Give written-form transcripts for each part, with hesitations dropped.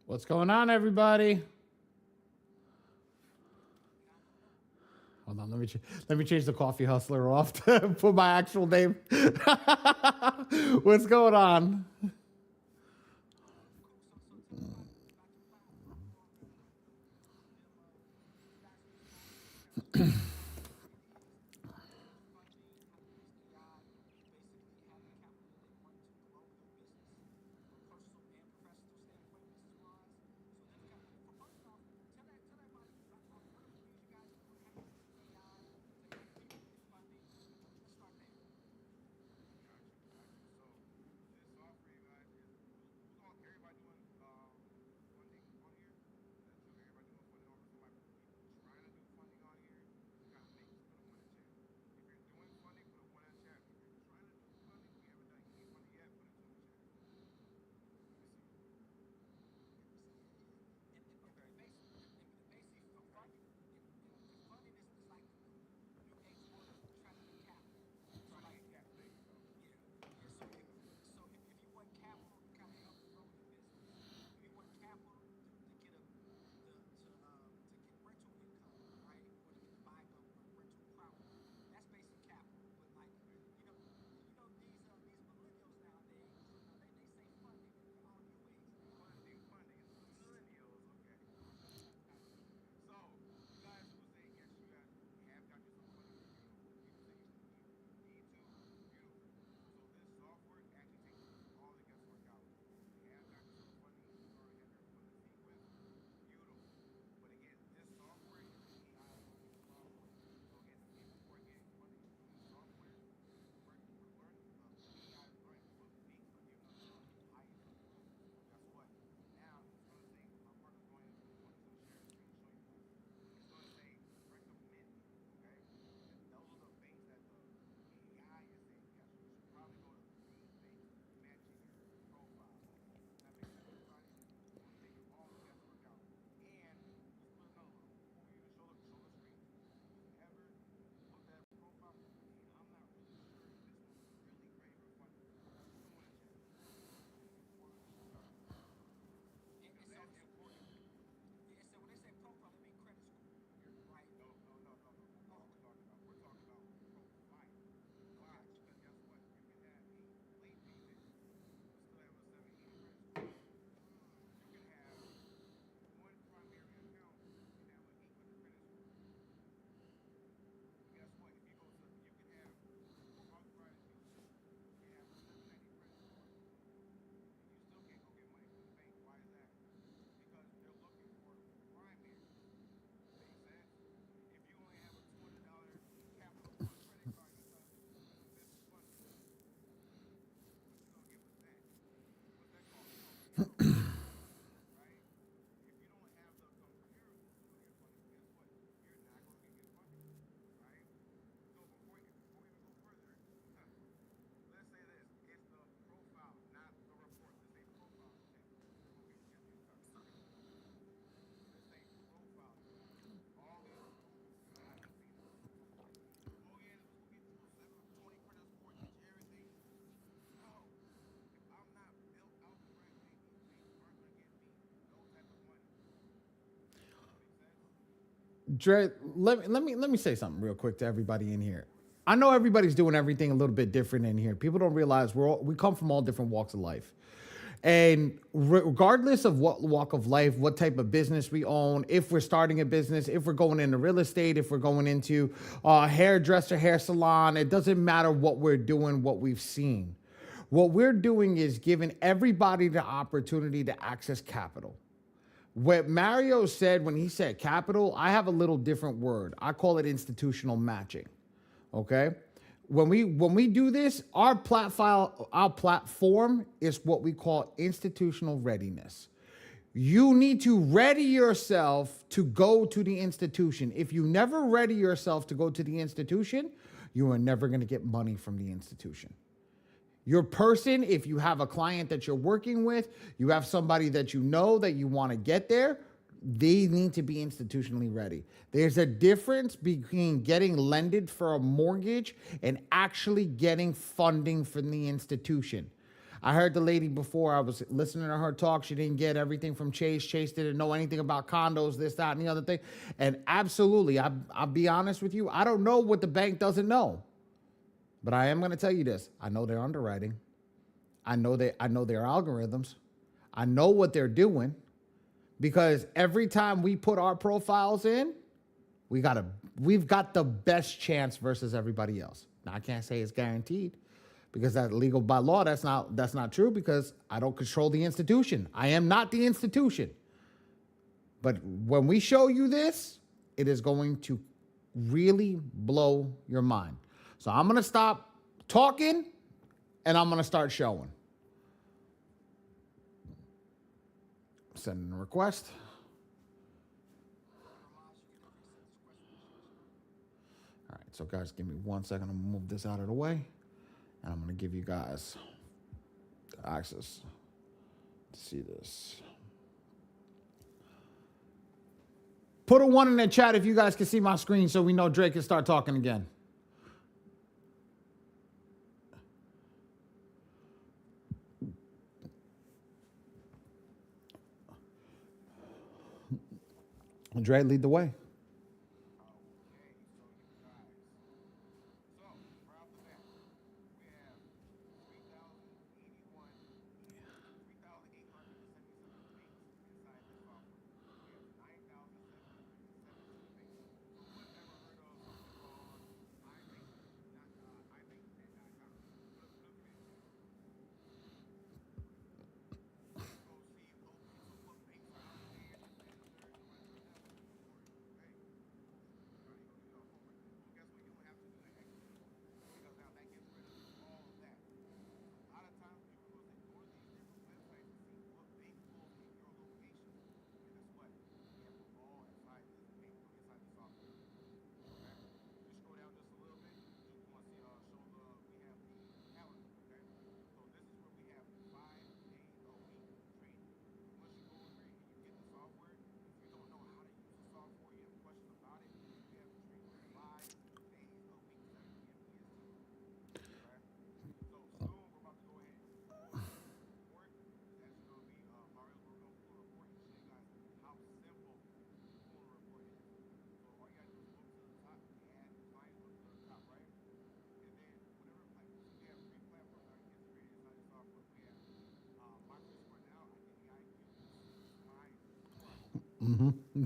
What's going on, everybody? Hold on, let me change the coffee hustler off to put my actual name. What's going on? Dre, let me say something real quick to everybody in here. I know everybody's doing everything a little bit different in here. People don't realize we come from all different walks of life. And regardless of what walk of life, what type of business we own, if we're starting a business, if we're going into real estate, if we're going into a hairdresser, hair salon, it doesn't matter what we're doing, what we've seen. What we're doing is giving everybody the opportunity to access capital. What Mario said when he said capital, I have a little different word. I call it institutional matching. Okay? When we do this, our platform is what we call institutional readiness. You need to ready yourself to go to the institution. If you never ready yourself to go to the institution, you are never going to get money from the institution. Your person, if you have a client that you're working with, you have somebody that you know that you want to get there, they need to be institutionally ready. There's a difference between getting lended for a mortgage and actually getting funding from the institution. I heard the lady before. I was listening to her talk. She didn't get everything from Chase. Chase didn't know anything about condos, this, that, and the other thing. And absolutely, I'll be honest with you. I don't know what the bank doesn't know. But I am going to tell you this. I know their underwriting. I know their algorithms. I know what they're doing because every time we put our profiles in, we've got the best chance versus everybody else. Now I can't say it's guaranteed because that's legal by law. That's not true because I don't control the institution. I am not the institution. But when we show you this, it is going to really blow your mind. So I'm going to stop talking and I'm going to start showing. Sending a request. All right, so guys, give me 1 second. I'm going to move this out of the way. And I'm going to give you guys access to see this. Put a 1 in the chat if you guys can see my screen so we know Drake can start talking again. Dre, lead the way. Mm-hmm.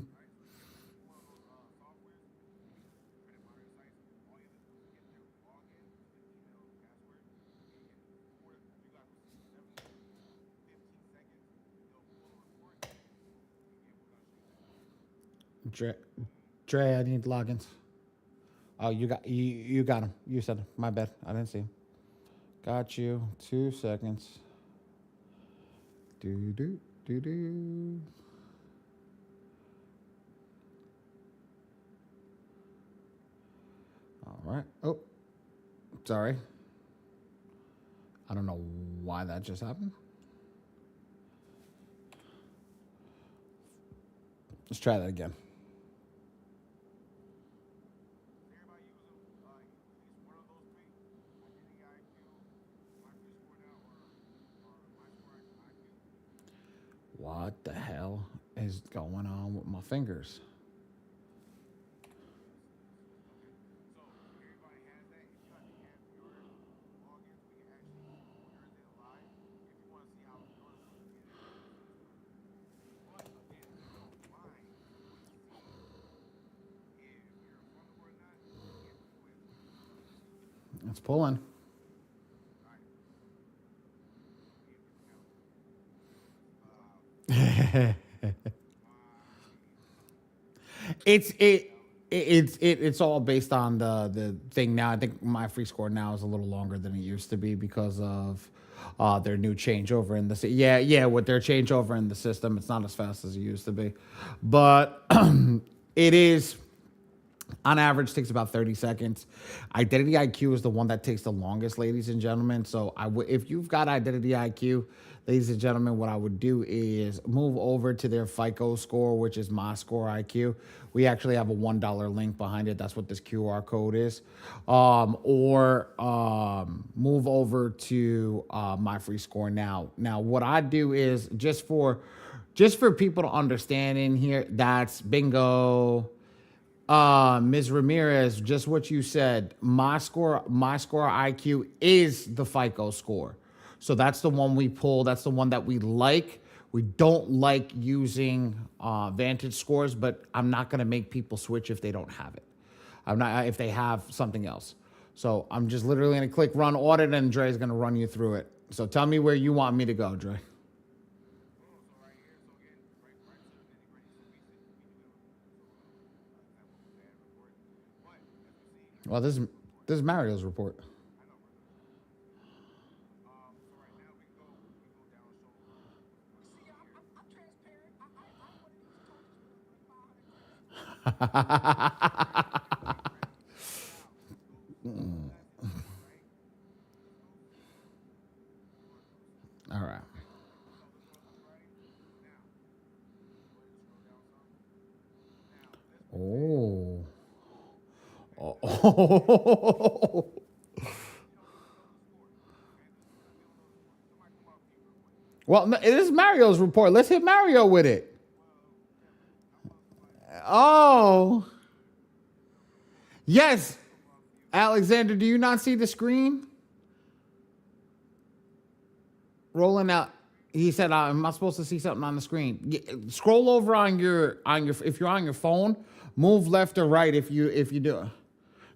Dre, I need logins. Oh, you got him. You said him. My bad. I didn't see him. Got you. 2 seconds. Do. All right. Oh, sorry. I don't know why that just happened. Let's try that again. What the hell is going on with my fingers? Let's pull in. It's all based on the thing now. I think my free score now is a little longer than it used to be because of their new changeover in the with their changeover in the system, it's not as fast as it used to be, but it is On average, takes about 30 seconds. Identity IQ is the one that takes the longest, ladies and gentlemen. So if you've got Identity IQ, ladies and gentlemen, what I would do is move over to their FICO score, which is my score IQ. We actually have a $1 link behind it. That's what this QR code is. Or move over to my free score now. Now, what I do is just for people to understand in here, that's bingo. Ms. Ramirez, just what you said. My score IQ is the FICO score. So that's the one we pull. That's the one that we like. We don't like using Vantage scores, but I'm not going to make people switch if they don't have it. I'm not if they have something else. So I'm just literally going to click run audit, and Dre's going to run you through it. So tell me where you want me to go, Dre. Well, this is Mario's report. All right. Oh. Oh. Well, no, it is Mario's report. Let's hit Mario with it. Oh. Yes. Alexander, do you not see the screen? Rolling out. He said, "Am I supposed to see something on the screen?" Scroll over on your if you're on your phone, move left or right if you do.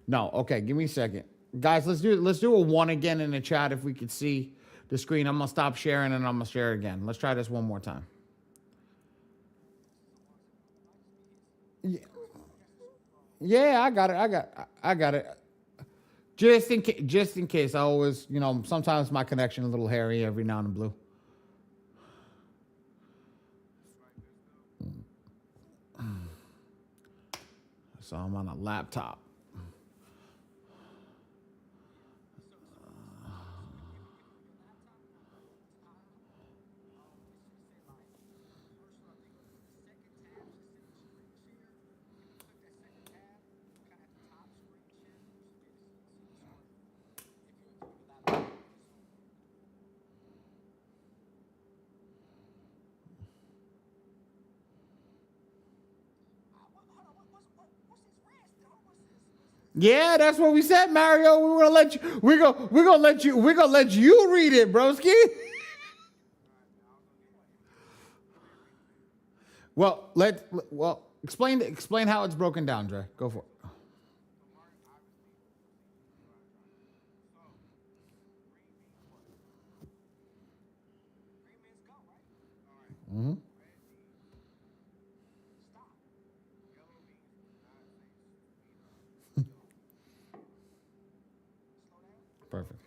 No, okay, give me a second, guys. Let's do a one again in the chat if we could see the screen. I'm gonna stop sharing and I'm gonna share again. Let's try this one more time. Yeah, I got it. Just in case, I always, sometimes my connection a little hairy every now and blue. So I'm on a laptop. Yeah, that's what we said, Mario. We're gonna let you. We're gonna let you read it, broski. Well, explain how it's broken down, Dre. Go for it. Perfect.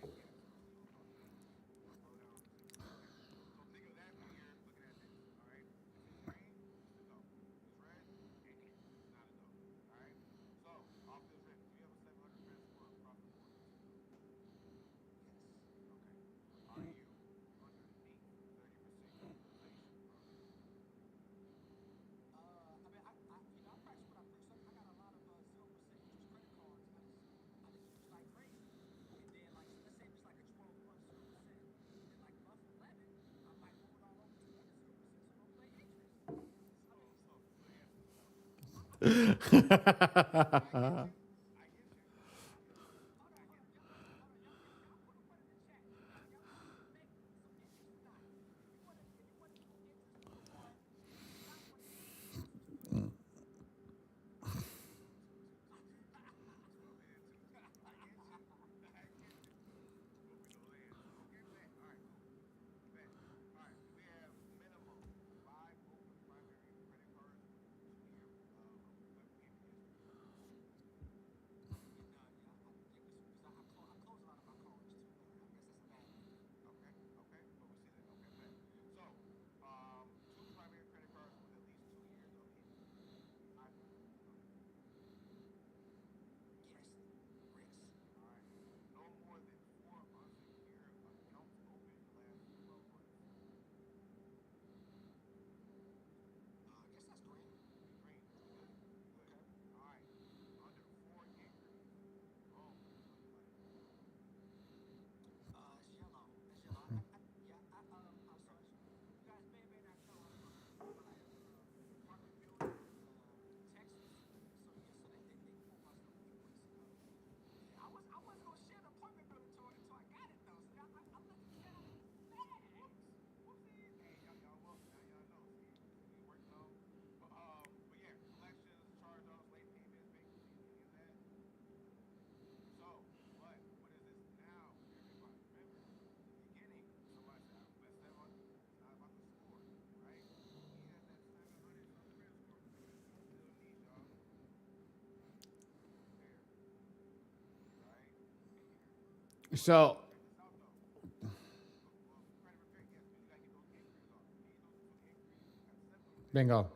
So, bingo.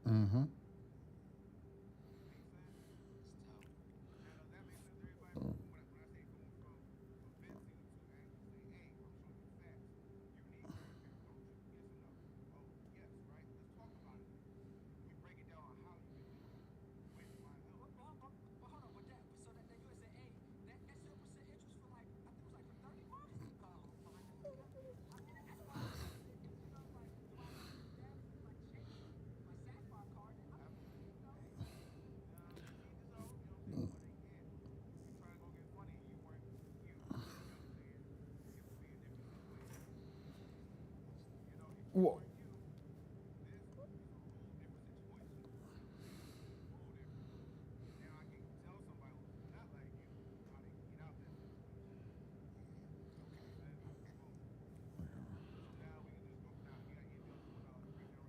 Mm-hmm. Well,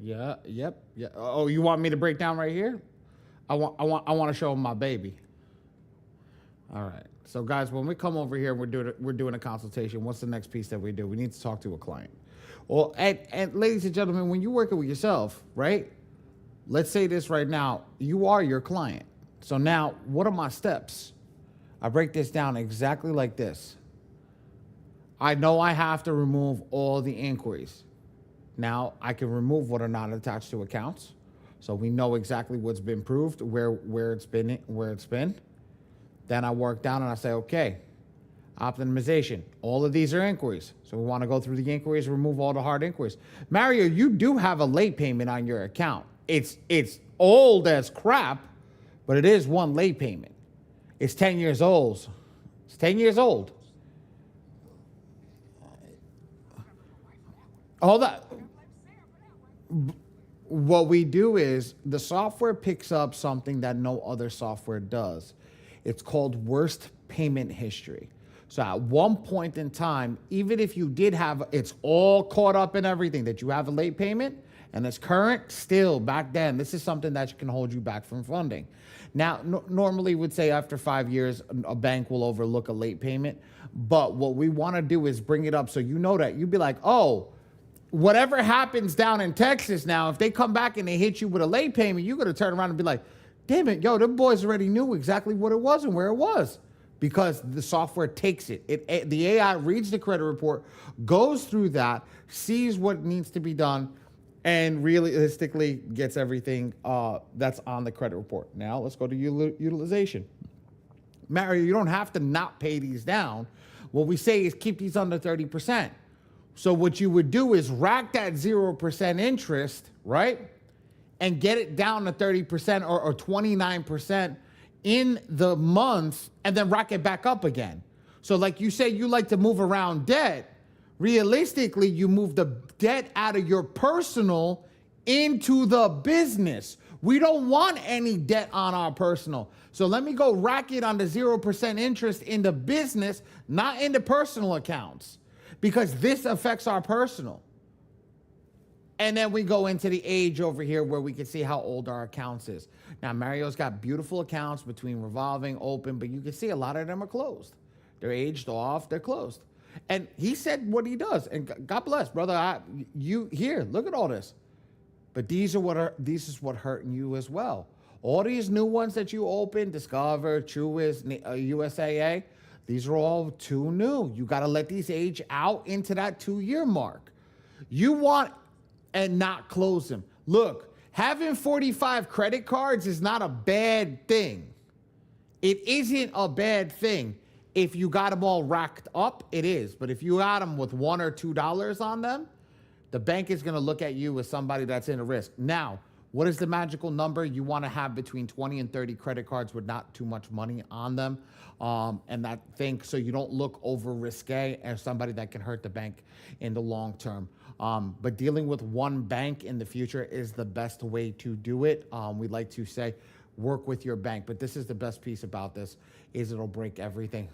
yeah, yep, yeah. Oh, you want me to break down right here? I want to show them my baby. All right. So, guys, when we come over here, we're doing a consultation. What's the next piece that we do? We need to talk to a client. Well, and ladies and gentlemen, when you're working with yourself, right? Let's say this right now. You are your client. So now, what are my steps? I break this down exactly like this. I know I have to remove all the inquiries. Now I can remove what are not attached to accounts. So we know exactly what's been proved, where it's been. Then I work down and I say, okay, optimization. All of these are inquiries. So we want to go through the inquiries, remove all the hard inquiries. Mario, you do have a late payment on your account. It's old as crap, but it is one late payment. It's 10 years old. It's 10 years old. Hold on. What we do is the software picks up something that no other software does. It's called worst payment history. So at one point in time, even if you did have, it's all caught up in everything that you have a late payment and it's current, still back then, this is something that can hold you back from funding. Now, normally would say after 5 years, a bank will overlook a late payment. But what we want to do is bring it up so you know that. You'd be like, oh, whatever happens down in Texas now, if they come back and they hit you with a late payment, you're going to turn around and be like, damn it, yo, them boys already knew exactly what it was and where it was because the software takes it. The AI reads the credit report, goes through that, sees what needs to be done, and realistically gets everything that's on the credit report. Now let's go to utilization. Mario, you don't have to not pay these down. What we say is keep these under 30%. So what you would do is rack that 0% interest, right? And get it down to 30% or 29% in the month and then rack it back up again. So like you say, you like to move around debt. Realistically, you move the debt out of your personal into the business. We don't want any debt on our personal. So let me go rack it on the 0% interest in the business, not in the personal accounts, because this affects our personal. And then we go into the age over here where we can see how old our accounts is. Now, Mario's got beautiful accounts between revolving, open, but you can see a lot of them are closed. They're aged off, they're closed. And he said what he does. And God bless, brother. You here, look at all this. But this is what hurting you as well. All these new ones that you open, Discover, Truist, USAA, these are all too new. You got to let these age out into that 2-year mark. You want and not close them. Look, having 45 credit cards is not a bad thing. It isn't a bad thing. If you got them all racked up, it is. But if you got them with $1 or $2 on them, the bank is going to look at you as somebody that's in a risk. Now, what is the magical number? You want to have between 20 and 30 credit cards with not too much money on them. And that thing, so you don't look over risque as somebody that can hurt the bank in the long term. But dealing with one bank in the future is the best way to do it. We like to say, work with your bank. But this is the best piece about this, is it'll break everything.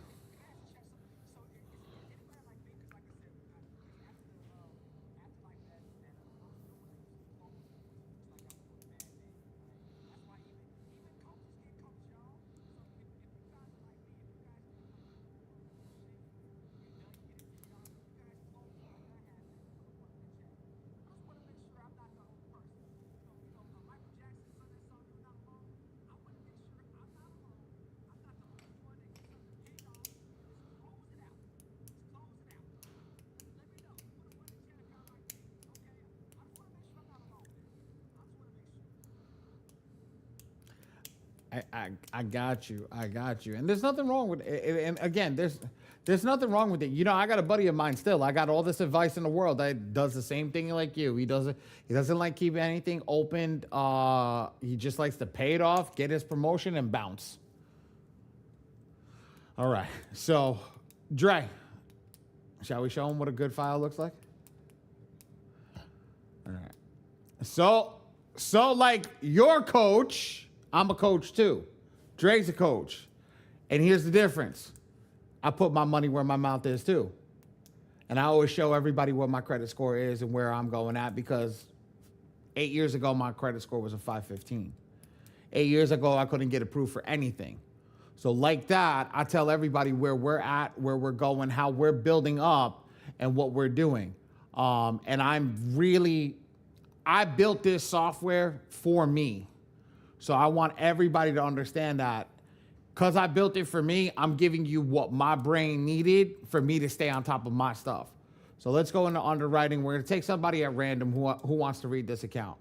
I got you. I got you. And there's nothing wrong with it. And again, there's nothing wrong with it. You know, I got a buddy of mine still. I got all this advice in the world that does the same thing like you. He doesn't like keeping anything opened. He just likes to pay it off, get his promotion, and bounce. All right. So, Dre, shall we show him what a good file looks like? All right. So like your coach, I'm a coach too. Dre's a coach. And here's the difference. I put my money where my mouth is too. And I always show everybody what my credit score is and where I'm going at, because 8 years ago, my credit score was a 515. 8 years ago, I couldn't get approved for anything. So like that, I tell everybody where we're at, where we're going, how we're building up, and what we're doing. And I built this software for me. So I want everybody to understand that because I built it for me, I'm giving you what my brain needed for me to stay on top of my stuff. So let's go into underwriting. We're going to take somebody at random who wants to read this account.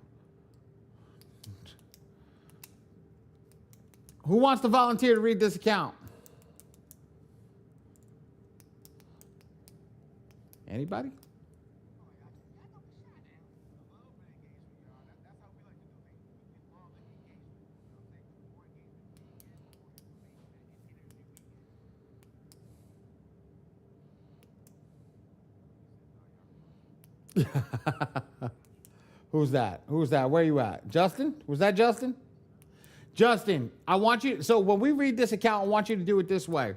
Who wants to volunteer to read this account? Anybody? Who's that? Where you at? Justin? Was that Justin? Justin, I want you, so when we read this account, I want you to do it this way.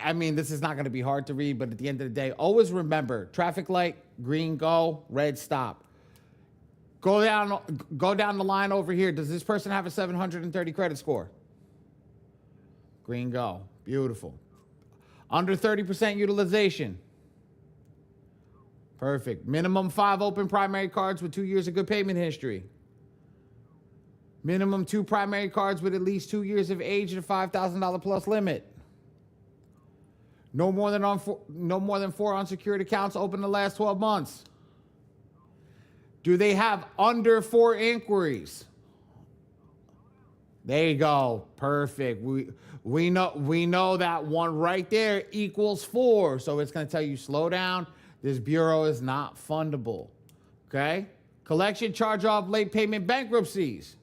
I mean, this is not going to be hard to read, but at the end of the day, always remember, traffic light, green go, red stop. Go down the line over here. Does this person have a 730 credit score? Green go. Beautiful. Under 30% utilization. Perfect. Minimum 5 open primary cards with 2 years of good payment history. Minimum 2 primary cards with at least 2 years of age and a $5,000 plus limit. No more than 4 unsecured accounts open in the last 12 months. Do they have under 4 inquiries? There you go. Perfect. We know that one right there equals 4. So it's going to tell you slow down. This bureau is not fundable. Okay? Collection, charge-off, late payment, bankruptcies.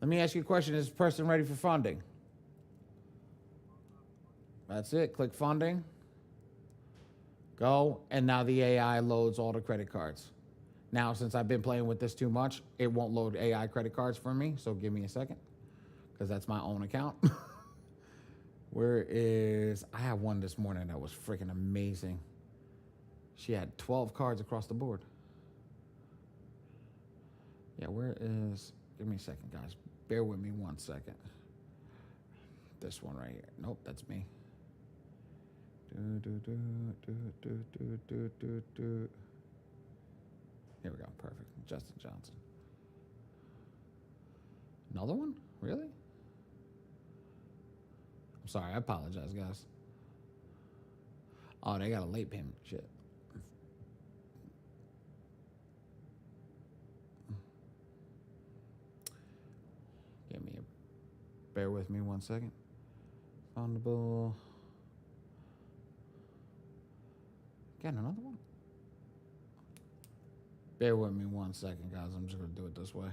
Let me ask you a question. Is this person ready for funding? That's it. Click funding. Go. And now the AI loads all the credit cards. Now, since I've been playing with this too much, it won't load AI credit cards for me. So give me a second, because that's my own account. I had one this morning that was freaking amazing. She had 12 cards across the board. Yeah, where is... Give me a second, guys. Bear with me 1 second. This one right here. Nope, that's me. Here we go. Perfect. Justin Johnson. Another one? Really? I'm sorry. I apologize, guys. Oh, they got a late payment. Shit. Bear with me 1 second. Fundable. Again, another one. Bear with me 1 second, guys. I'm just going to do it this way.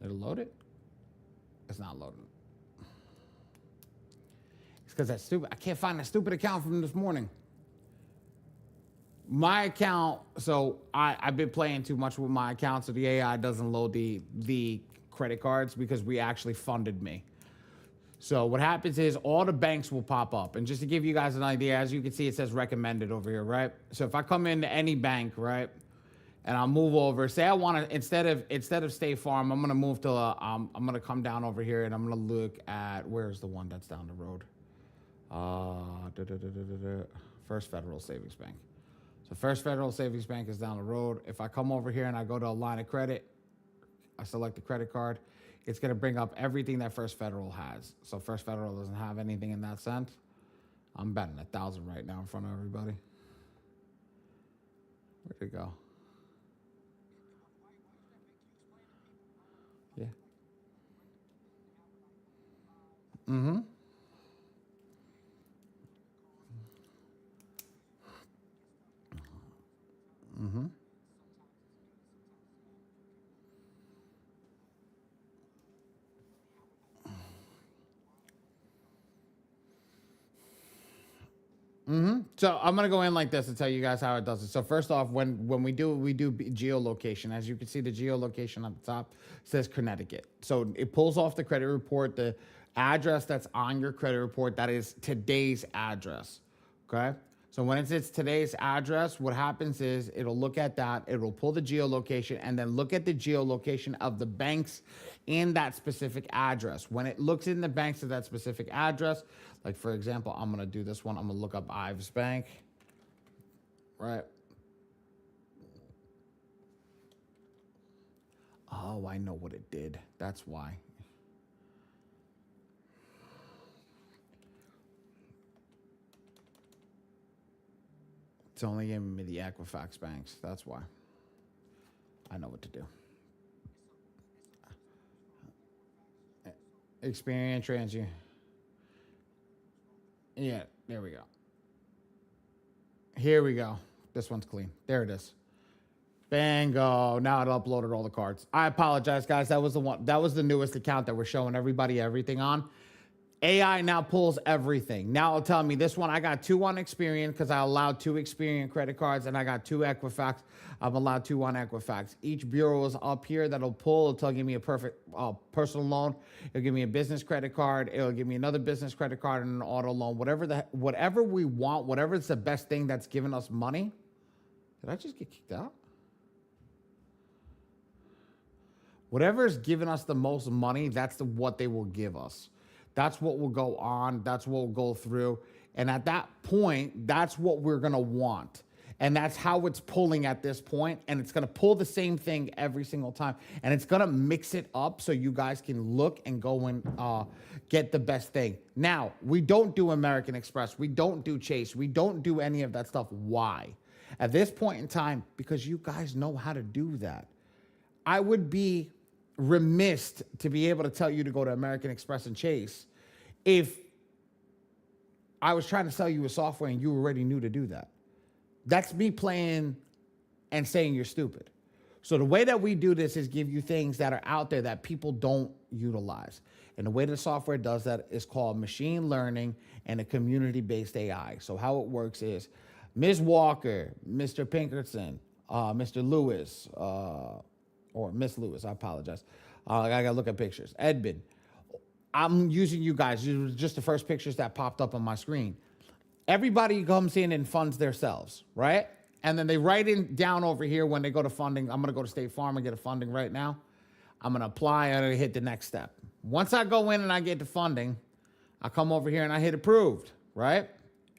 It'll load it? It's not loading. It's because that's stupid. I can't find that stupid account from this morning. My account, so I've been playing too much with my account, so the AI doesn't load the credit cards because we actually funded me. So what happens is all the banks will pop up. And just to give you guys an idea, as you can see, it says recommended over here, right? So if I come into any bank, right, and I'll move over, say I want to, instead of State Farm, I'm going to move to, I'm going to come down over here and I'm going to look at, where's the one that's down the road? First Federal Savings Bank. So First Federal Savings Bank is down the road. If I come over here and I go to a line of credit, I select the credit card, it's going to bring up everything that First Federal has. So First Federal doesn't have anything in that sense. I'm betting 1,000 right now in front of everybody. Where'd it go? Yeah. Mm-hmm. Mm-hmm. Mm-hmm. So I'm gonna go in like this and tell you guys how it does it. So first off, when we do geolocation. As you can see, the geolocation on the top says Connecticut. So it pulls off the credit report, the address that's on your credit report. That is today's address. Okay. So when it's today's address, what happens is it'll look at that, it'll pull the geolocation, and then look at the geolocation of the banks in that specific address. When it looks in the banks of that specific address, like for example, I'm gonna do this one. I'm gonna look up Ives Bank, right? Oh, I know what it did. That's why. It's only giving me the Equifax banks. That's why. I know what to do. Experian, TransUnion. Yeah, there we go. Here we go. This one's clean. There it is. Bingo. Now it uploaded all the cards. I apologize, guys. That was the one. That was the newest account that we're showing everybody everything on. AI now pulls everything. Now it'll tell me this one, I got 2 on Experian because I allowed 2 Experian credit cards, and I got 2 Equifax. I'm allowed 2 on Equifax. Each bureau is up here that'll pull. It'll give me a perfect personal loan. It'll give me a business credit card. It'll give me another business credit card and an auto loan. Whatever we want, whatever's the best thing that's giving us money. Did I just get kicked out? Whatever's giving us the most money, that's what they will give us. That's what will go on. That's what will go through. And at that point, that's what we're going to want. And that's how it's pulling at this point. And it's going to pull the same thing every single time. And it's going to mix it up so you guys can look and go and get the best thing. Now, we don't do American Express. We don't do Chase. We don't do any of that stuff. Why? At this point in time, because you guys know how to do that. I would be remiss to be able to tell you to go to American Express and Chase if I was trying to sell you a software and you already knew to do that. That's me playing and saying you're stupid. So the way that we do this is give you things that are out there that people don't utilize. And the way the software does that is called machine learning and a community-based AI. So how it works is Ms. Walker, Mr. Pinkerton, Mr. Lewis, or Miss Lewis, I apologize. I gotta look at pictures. Edmund, I'm using you guys. These were just the first pictures that popped up on my screen. Everybody comes in and funds themselves, right? And then they write in down over here when they go to funding. I'm gonna go to State Farm and get a funding right now. I'm gonna apply and I'm gonna hit the next step. Once I go in and I get the funding, I come over here and I hit approved, right?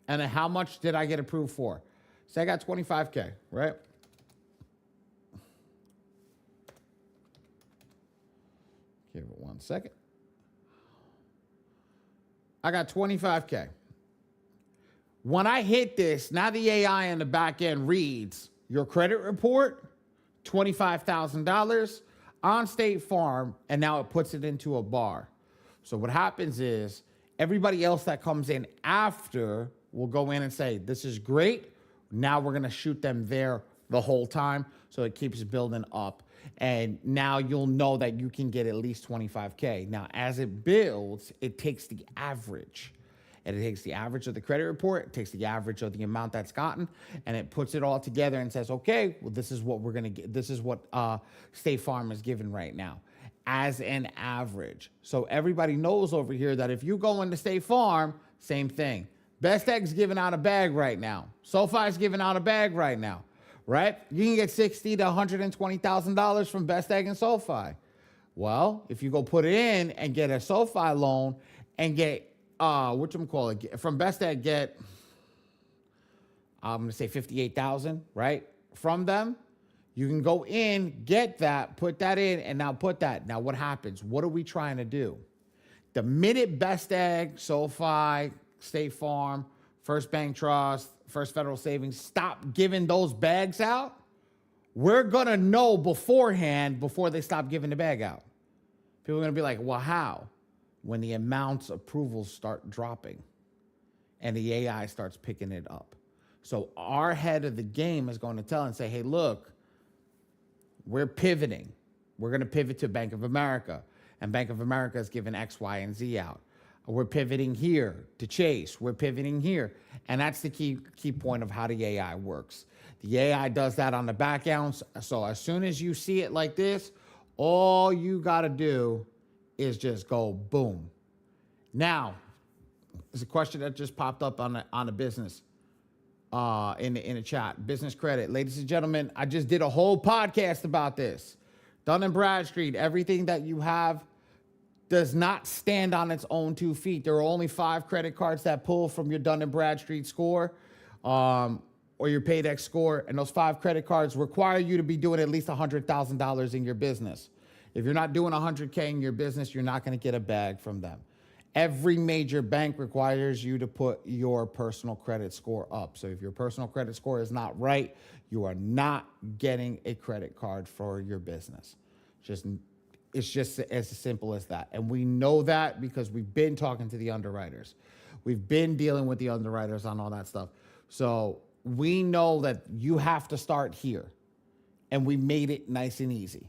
And then how much did I get approved for? Say I got 25K, right? Give it 1 second. I got 25K. When I hit this, now the AI in the back end reads your credit report, $25,000 on State Farm, and now it puts it into a bar. So what happens is everybody else that comes in after will go in and say, this is great. Now we're going to shoot them there the whole time. So it keeps building up. And now you'll know that you can get at least 25K. Now, as it builds, it takes the average. And it takes the average of the credit report, it takes the average of the amount that's gotten, and it puts it all together and says, okay, well, this is what we're going to get. This is what State Farm is giving right now as an average. So everybody knows over here that if you go into State Farm, same thing. Best Egg's giving out a bag right now. SoFi's giving out a bag right now, right? You can get $60,000 to $120,000 from Best Egg and SoFi. Well, if you go put it in and get a SoFi loan and get whatchamacallit, from Best Egg get, I'm going to say 58,000, right? From them, you can go in, get that, put that in, and now put that. Now what happens? What are we trying to do? The minute Best Egg, SoFi, State Farm, First Bank Trust, First Federal Savings stop giving those bags out, we're going to know beforehand before they stop giving the bag out. People are going to be like, well, how? When the amounts approvals start dropping and the AI starts picking it up. So our head of the game is going to tell and say, hey, look, we're pivoting. We're going to pivot to Bank of America. And Bank of America is giving X, Y, and Z out. We're pivoting here to Chase. We're pivoting here. And that's the key point of how the AI works. The AI does that on the back end. So as soon as you see it like this, all you got to do is just go boom. Now, there's a question that just popped up on the business in the chat. Business credit. Ladies and gentlemen, I just did a whole podcast about this. Dun & Bradstreet, everything that you have does not stand on its own 2 feet. There are only 5 credit cards that pull from your Dun & Bradstreet score or your Paydex score, and those 5 credit cards require you to be doing at least $100,000 in your business. If you're not doing 100K in your business, you're not going to get a bag from them. Every major bank requires you to put your personal credit score up. So if your personal credit score is not right, you are not getting a credit card for your business. It's just as simple as that. And we know that because we've been talking to the underwriters. We've been dealing with the underwriters on all that stuff. So we know that you have to start here. And we made it nice and easy.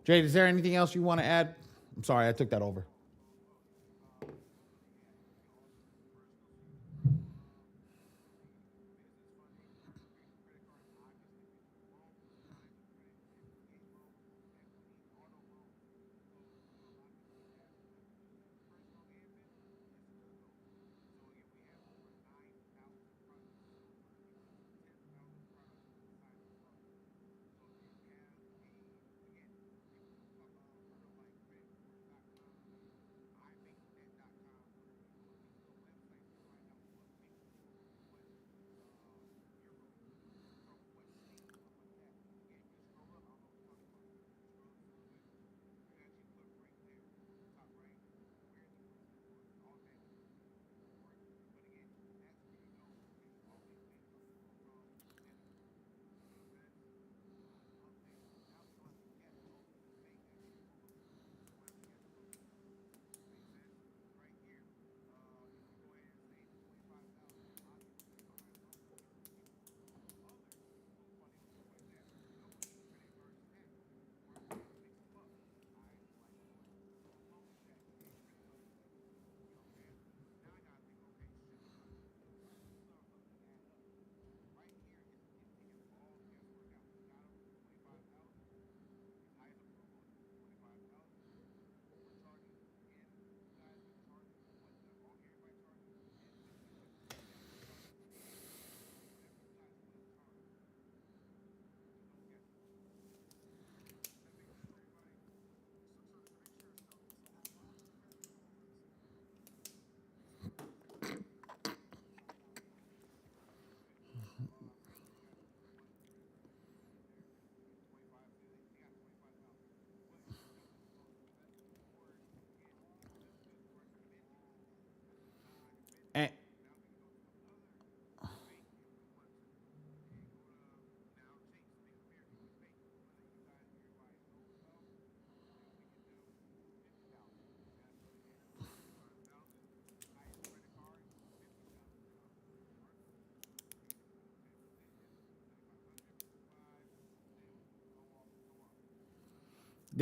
Jade, is there anything else you want to add? I'm sorry, I took that over.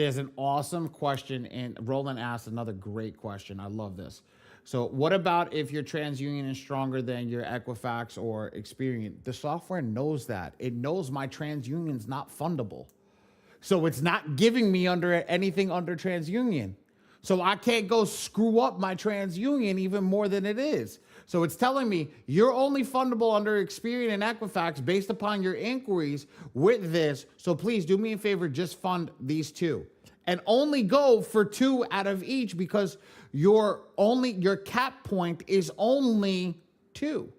There's an awesome question, and Roland asked another great question. I love this. So, what about if your TransUnion is stronger than your Equifax or Experian? The software knows that. It knows my TransUnion's not fundable. So it's not giving me under anything under TransUnion. So I can't go screw up my TransUnion even more than it is. So it's telling me you're only fundable under Experian and Equifax based upon your inquiries with this. So please do me a favor, just fund these two. And only go for two out of each because your cap point is only two.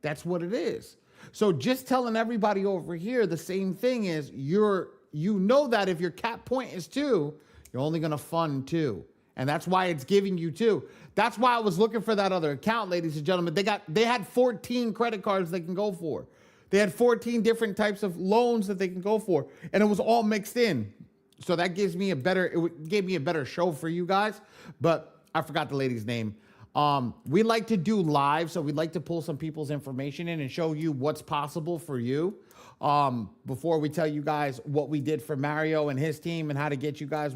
That's what it is. So just telling everybody over here the same thing is you know that if your cap point is two, you're only going to fund two. And that's why it's giving you two. That's why I was looking for that other account, ladies and gentlemen. They had 14 credit cards they can go for. They had 14 different types of loans that they can go for. And it was all mixed in. So that gave me a better show for you guys. But I forgot the lady's name. We like to do live, so we'd like to pull some people's information in and show you what's possible for you. Before we tell you guys what we did for Mario and his team and how to get you guys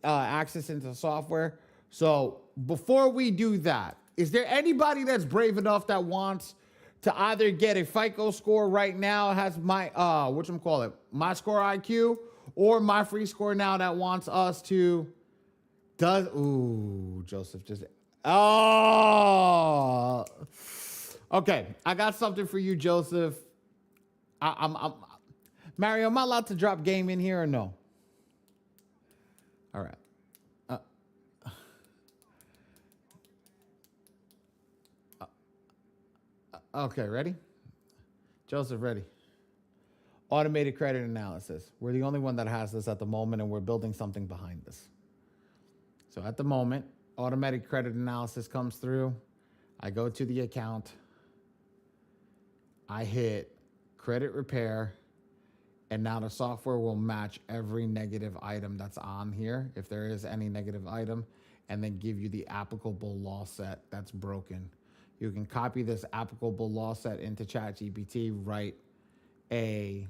access into software. So before we do that, is there anybody that's brave enough that wants to either get a FICO score right now, has my my score IQ, or my free score now that wants us to Joseph just okay, I got something for you, Joseph. I'm Mario, am I allowed to drop game in here or no? All right. Okay, ready? Joseph, ready? Automated credit analysis. We're the only one that has this at the moment, and we're building something behind this. So at the moment, automatic credit analysis comes through. I go to the account. I hit credit repair, and now the software will match every negative item that's on here, if there is any negative item, and then give you the applicable law set that's broken. You can copy this applicable law set into ChatGPT, write a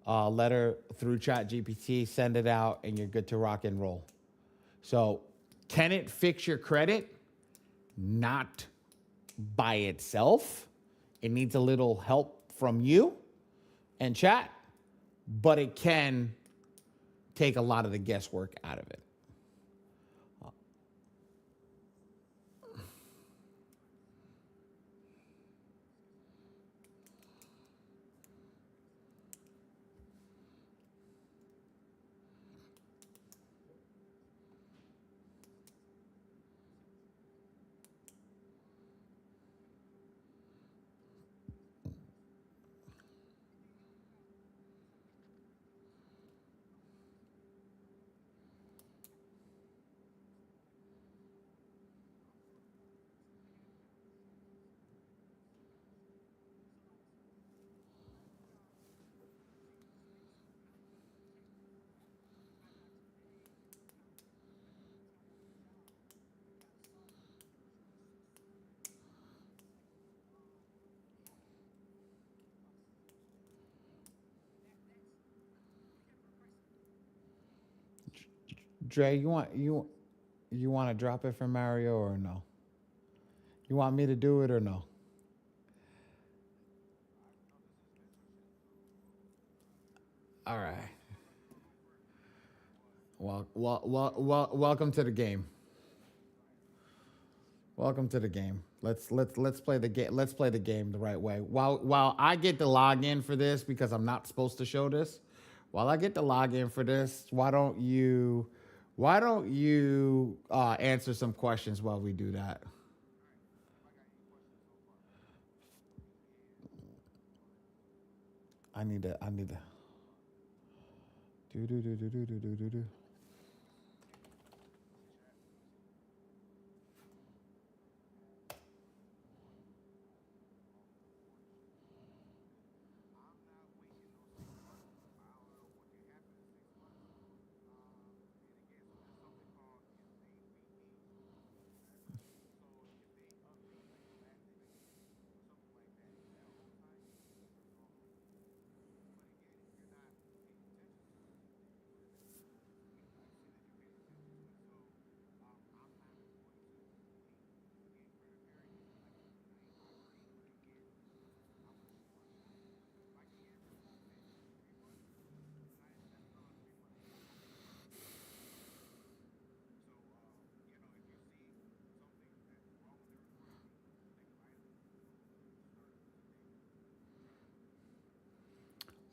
letter through ChatGPT, send it out, and you're good to rock and roll. So can it fix your credit? Not by itself. It needs a little help from you and chat, but it can take a lot of the guesswork out of it. Dre, you want to drop it for Mario or no? You want me to do it or no? All right. Welcome to the game. Welcome to the game. Let's play the game. Let's play the game the right way. While I get the login for this because I'm not supposed to show this. While I get the login for this, why don't you answer some questions while we do that? I need to do.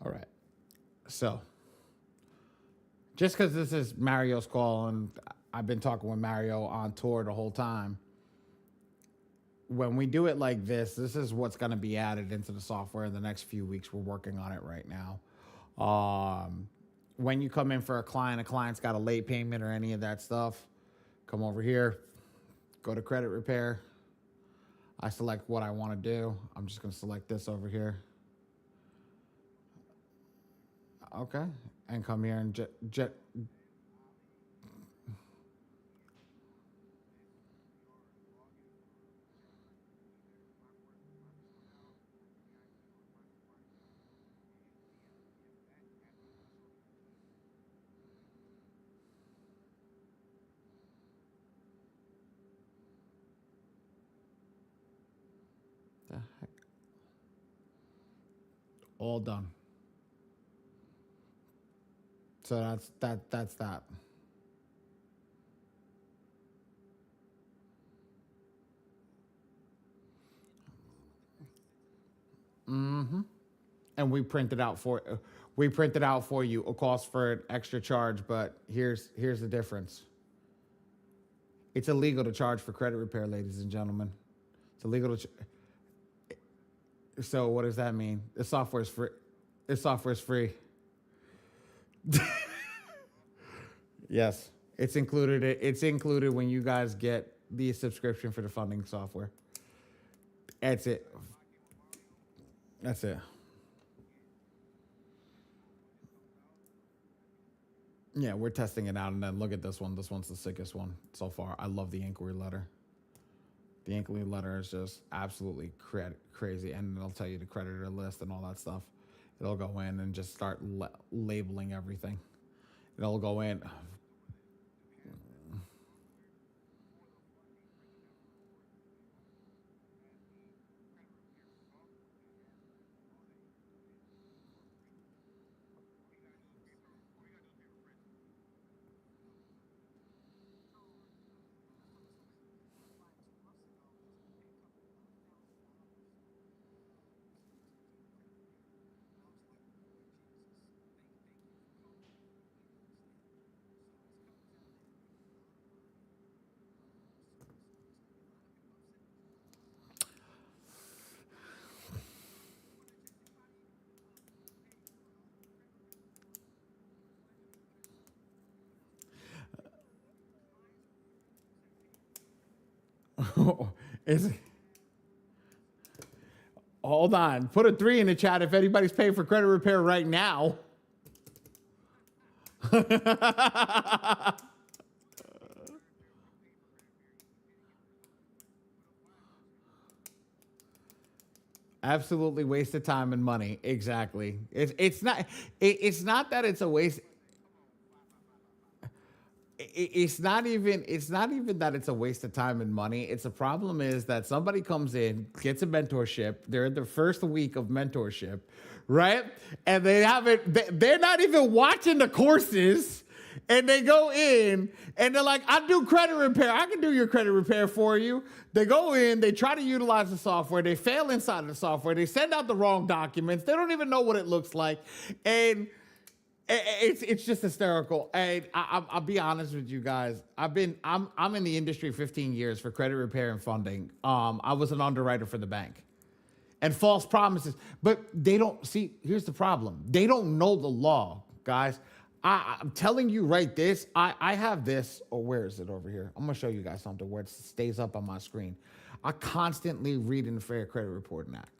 All right. So, just because this is Mario's call and I've been talking with Mario on tour the whole time, when we do it like this is what's going to be added into the software in the next few weeks. We're working on it right now. When you come in for a client's got a late payment or any of that stuff, come over here, go to credit repair. I select what I want to do. I'm just going to select this over here. Okay. And come here and the heck? All done. So that's that. And we print it out for you. It costs for an extra charge, but here's the difference. It's illegal to charge for credit repair, ladies and gentlemen. It's illegal to. So what does that mean? The software is free. This software is free. Yes, it's included. It's included when you guys get the subscription for the funding software. That's it. That's it. Yeah, we're testing it out, and then look at this one. This one's the sickest one so far. I love the inquiry letter. The inquiry letter is just absolutely crazy, and it'll tell you the creditor list and all that stuff. It'll go in and just start labeling everything. It'll go in. Is Hold on. Put a 3 in the chat if anybody's paying for credit repair right now. Absolutely waste of time and money. Exactly. It's not that it's a waste. It's not even that it's a waste of time and money. It's a problem is that somebody comes in, gets a mentorship. They're in their first week of mentorship, right? And they're not even watching the courses. And they go in and they're like, I do credit repair. I can do your credit repair for you. They go in, they try to utilize the software. They fail inside of the software. They send out the wrong documents. They don't even know what it looks like. And it's just hysterical. And I'll be honest with you guys. I'm in the industry 15 years for credit repair and funding. I was an underwriter for the bank. And false promises. But they don't see, here's the problem. They don't know the law, guys. I'm telling you right this. I have this, or where is it over here? I'm gonna show you guys something where it stays up on my screen. I constantly read in the Fair Credit Reporting Act.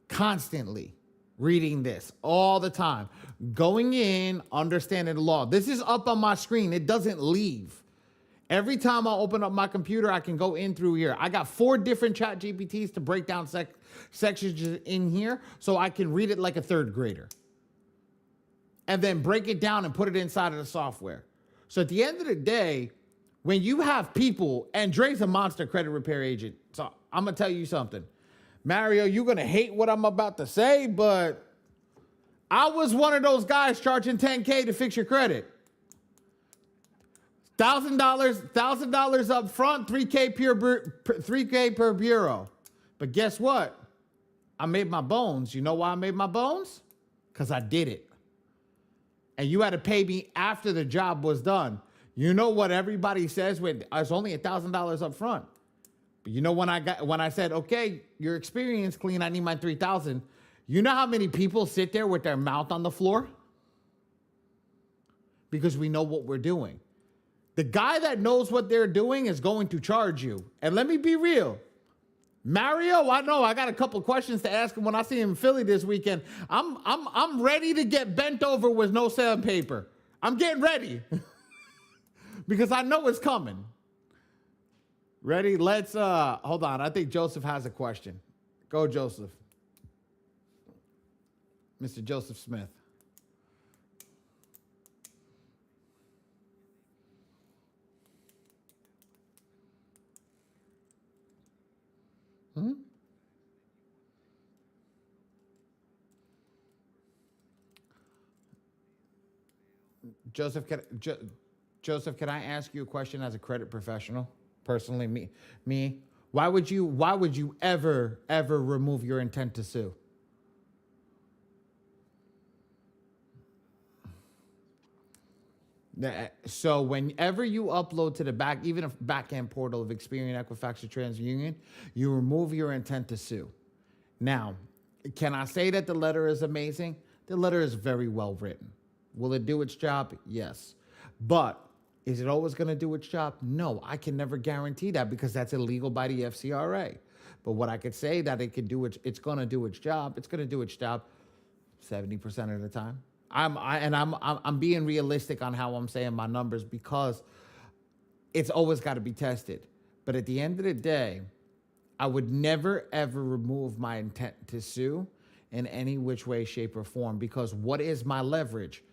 Constantly reading this all the time. Going in, understanding the law. This is up on my screen. It doesn't leave. Every time I open up my computer, I can go in through here. I got 4 different chat GPTs to break down sections in here so I can read it like a 3rd grader. And then break it down and put it inside of the software. So at the end of the day, when you have people, and Dre's a monster credit repair agent, so I'm going to tell you something. Mario, you're going to hate what I'm about to say, but I was one of those guys charging $10K to fix your credit. $1,000 up front, $3K per bureau. But guess what? I made my bones. You know why I made my bones? because I did it. And you had to pay me after the job was done. You know what everybody says when it's only $1,000 up front. But you know when I said, okay, your experience clean, I need my 3,000. You know how many people sit there with their mouth on the floor? Because we know what we're doing. The guy that knows what they're doing is going to charge you. And let me be real. Mario, I know I got a couple questions to ask him when I see him in Philly this weekend. I'm ready to get bent over with no sandpaper. I'm getting ready. Because I know it's coming. Ready? Let's hold on. I think Joseph has a question. Go, Joseph. Mr. Joseph Smith. Hmm? Joseph, Joseph, can I ask you a question as a credit professional? Personally, me. Why would you ever remove your intent to sue? So whenever you upload to the back, even a back end portal of Experian, Equifax, or TransUnion, you remove your intent to sue. Now, can I say that the letter is amazing? The letter is very well written. Will it do its job? Yes. But is it always going to do its job? No, I can never guarantee that because that's illegal by the FCRA. But what I could say that it can do, it's going to do its job. It's going to do its job 70% of the time. I'm being realistic on how I'm saying my numbers because it's always got to be tested. But at the end of the day, I would never ever remove my intent to sue in any which way, shape, or form because what is my leverage?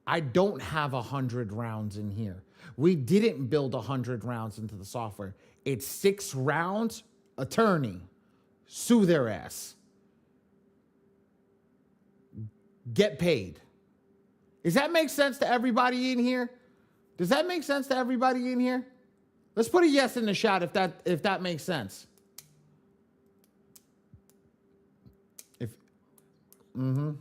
I don't have 100 rounds in here. We didn't build 100 rounds into the software. It's 6 rounds, attorney, sue their ass. Get paid. Does that make sense to everybody in here? Does that make sense to everybody in here? Let's put a yes in the chat if that makes sense. Mm-hmm.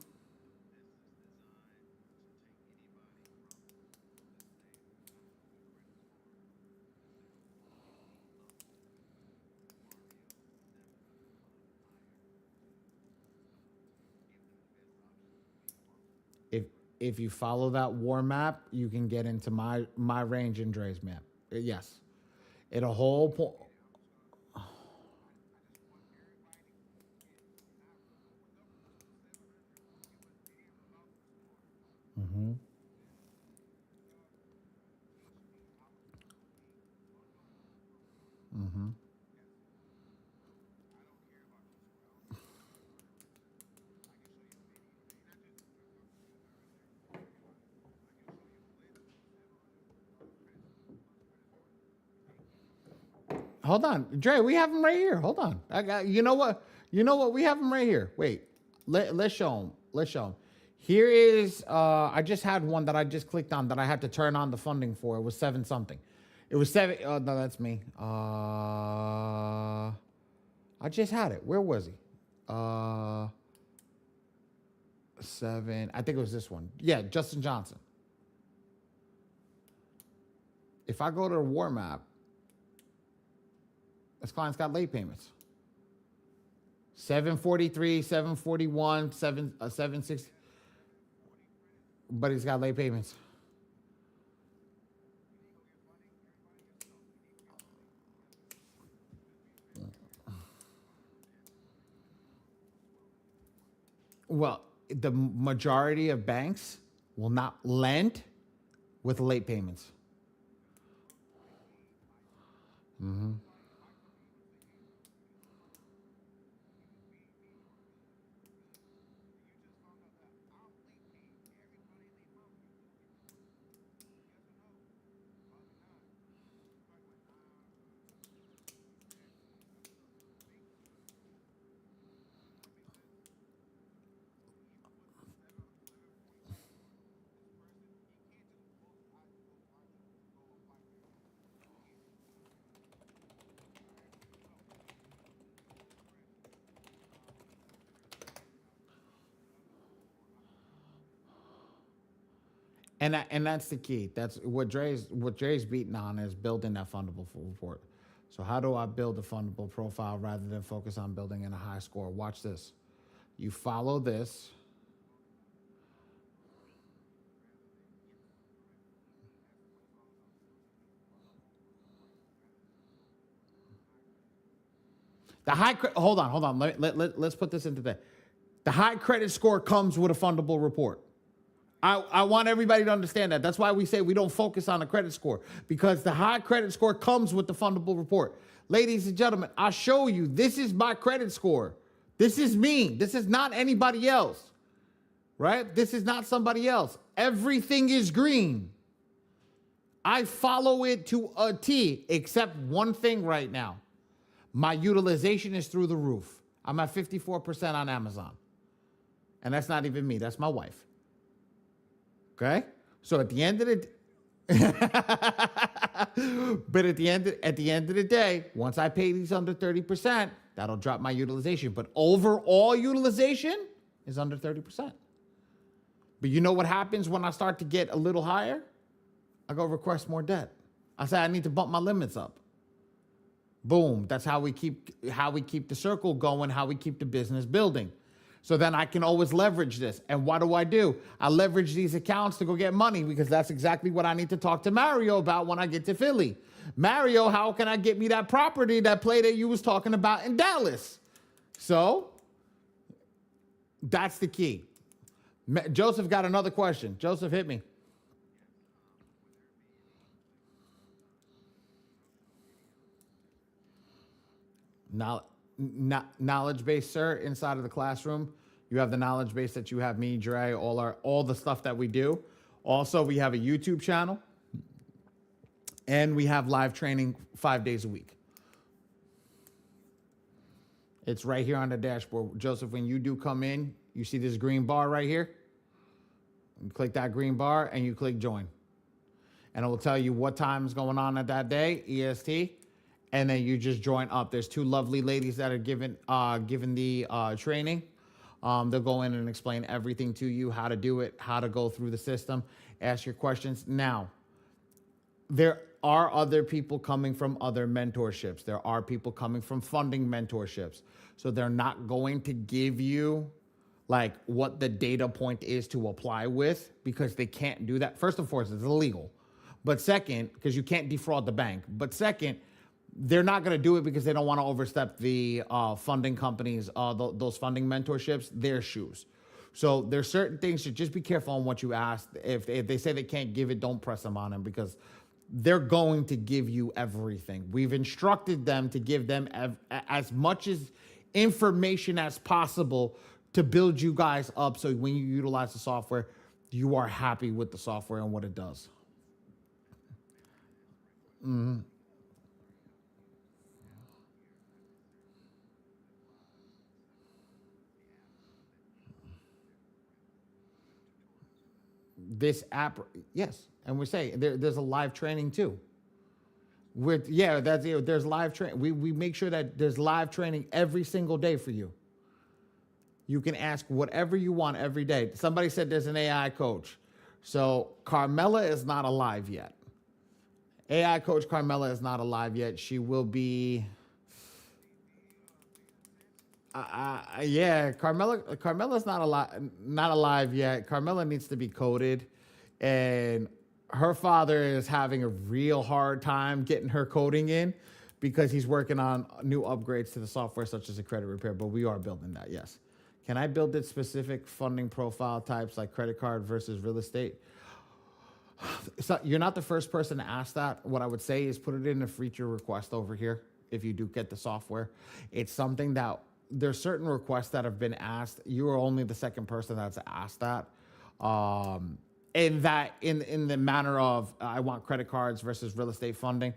If you follow that war map, you can get into my range and Dre's map. Yes. It a whole point. Mm-hmm. Mm-hmm. Hold on, Dre. We have him right here. Hold on. I got. You know what? You know what? We have him right here. Wait. Let's show him. Let's show him. Here is. I just had one that I just clicked on that I had to turn on the funding for. It was 7 something. It was 7. Oh no, that's me. I just had it. Where was he? 7. I think it was this one. Yeah, Justin Johnson. If I go to the war map, this client's got late payments. 743, 741, 760. But he's got late payments. Well, the majority of banks will not lend with late payments. Mm-hmm. And that's the key. That's what Dre's beating on is building that fundable report. So how do I build a fundable profile rather than focus on building in a high score? Watch this. You follow this. Hold on. Let's put this into the high credit score comes with a fundable report. I want everybody to understand that. That's why we say we don't focus on the credit score, because the high credit score comes with the fundable report. Ladies and gentlemen, I show you, this is my credit score. This is me. This is not anybody else, right? This is not somebody else. Everything is green. I follow it to a T, except one thing right now. My utilization is through the roof. I'm at 54% on Amazon. And that's not even me. That's my wife. Okay? So at the end of the but at the end of the day, once I pay these under 30%, that'll drop my utilization. But overall utilization is under 30%. But you know what happens when I start to get a little higher? I go request more debt. I say I need to bump my limits up. Boom. That's how we keep the circle going, how we keep the business building. So then I can always leverage this. And what do? I leverage these accounts to go get money, because that's exactly what I need to talk to Mario about when I get to Philly. Mario, how can I get me that property, that play that you was talking about in Dallas? So that's the key. Joseph got another question. Joseph, hit me. Knowledge base, sir. Inside of the classroom, you have the knowledge base that you have me, Dre, all the stuff that we do. Also, we have a YouTube channel, and we have live training 5 days a week. It's right here on the dashboard. Joseph, when you do come in, you see this green bar right here. You click that green bar and you click join. And it will tell you what time is going on at that day, EST. And then you just join up. There's two lovely ladies that are given the training. They'll go in and explain everything to you, how to do it, how to go through the system, ask your questions. Now, there are other people coming from other mentorships. There are people coming from funding mentorships. So they're not going to give you like what the data point is to apply with, because they can't do that. First and foremost, it's illegal. But second, because you can't defraud the bank. But second, they're not going to do it because they don't want to overstep the funding companies, those funding mentorships, their shoes. So there's certain things to just be careful on what you ask. If they say they can't give it, don't press them on them, because they're going to give you everything. We've instructed them to give them as much as information as possible to build you guys up, so when you utilize the software, you are happy with the software and what it does. Mm-hmm. This app, yes, and we're saying there's a live training too. There's live training. We make sure that there's live training every single day for you. You can ask whatever you want every day. Somebody said there's an AI coach. So Carmela is not alive yet. AI coach Carmela is not alive yet. She will be. Yeah, Carmela's not alive yet. Carmela needs to be coded, and her father is having a real hard time getting her coding in, because he's working on new upgrades to the software, such as a credit repair. But we are building that. Yes. Can I build it specific funding profile types like credit card versus real estate? So you're not the first person to ask that. What I would say is put it in a feature request over here if you do get the software. It's something that there's certain requests that have been asked. You are only the second person that's asked that. In the manner of I want credit cards versus real estate funding.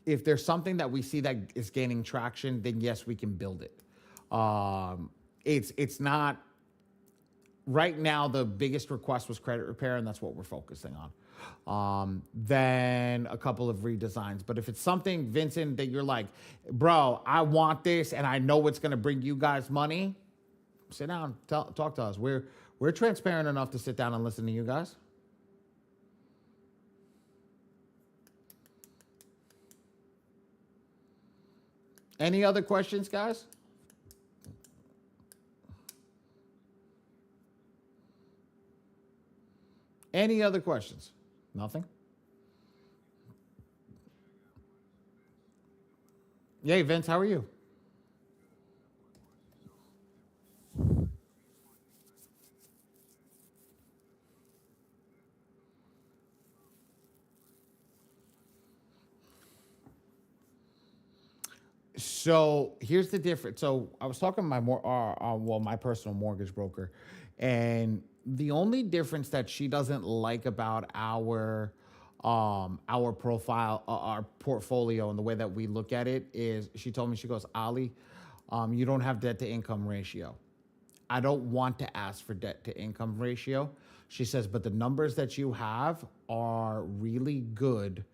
If there's something that we see that is gaining traction, then yes, we can build it. It's not right now. The biggest request was credit repair, and that's what we're focusing on. Then a couple of redesigns. But if it's something, Vincent, that you're like, bro, I want this and I know it's going to bring you guys money, sit down, talk to us. We're We're transparent enough to sit down and listen to you guys. Any other questions, guys? Any other questions? Nothing? Yay, Vince, how are you? So here's the difference. So I was talking to my personal mortgage broker, and the only difference that she doesn't like about our profile, our portfolio, and the way that we look at it is, she told me, she goes, Ali, you don't have debt to income ratio. I don't want to ask for debt to income ratio. She says, but the numbers that you have are really good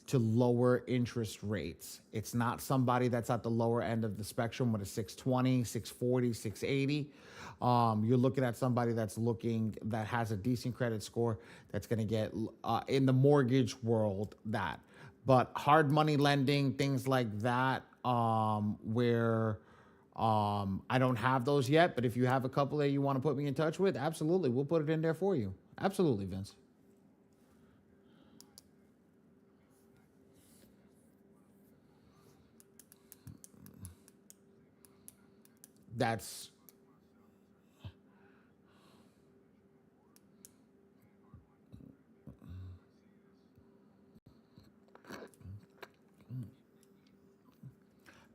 to lower interest rates. It's not somebody that's at the lower end of the spectrum with a 620, 640, 680. You're looking at somebody that has a decent credit score, that's going to get in the mortgage world that. But hard money lending, things like that, where I don't have those yet. But if you have a couple that you want to put me in touch with, absolutely, we'll put it in there for you. Absolutely, Vince. That's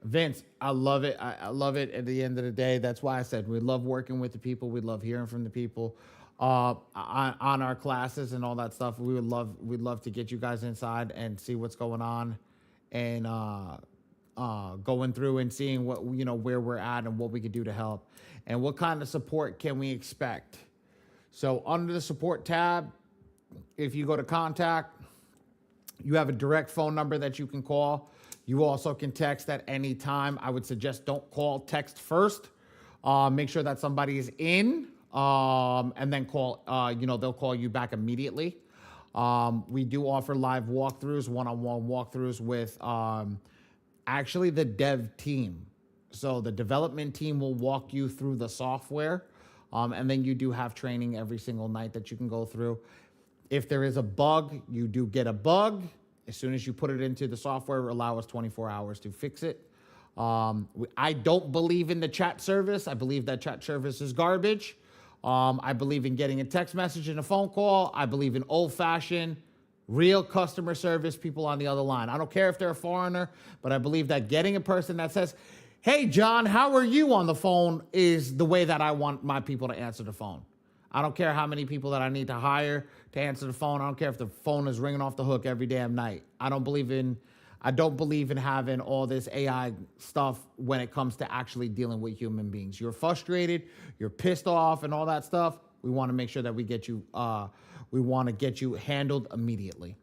Vince, I love it. I love it. At the end of the day, that's why I said we love working with the people. We love hearing from the people on our classes and all that stuff. We'd love to get you guys inside and see what's going on, and going through and seeing what, where we're at and what we could do to help, and what kind of support can we expect. So under the support tab, if you go to contact, you have a direct phone number that you can call. You also can text at any time. I would suggest don't call, text first. Make sure that somebody is in, and then call. They'll call you back immediately. We do offer live walkthroughs, one-on-one walkthroughs with actually the dev team. So the development team will walk you through the software, and then you do have training every single night that you can go through. If there is a bug, you do get a bug. As soon as you put it into the software, allow us 24 hours to fix it. I don't believe in the chat service. I believe that chat service is garbage. I believe in getting a text message and a phone call. I believe in old-fashioned, real customer service, people on the other line. I don't care if they're a foreigner, but I believe that getting a person that says, hey, John, how are you, on the phone is the way that I want my people to answer the phone. I don't care how many people that I need to hire to answer the phone. I don't care if the phone is ringing off the hook every damn night. I don't believe in having all this AI stuff when it comes to actually dealing with human beings. You're frustrated, you're pissed off, and all that stuff. We want to make sure that we get you handled immediately.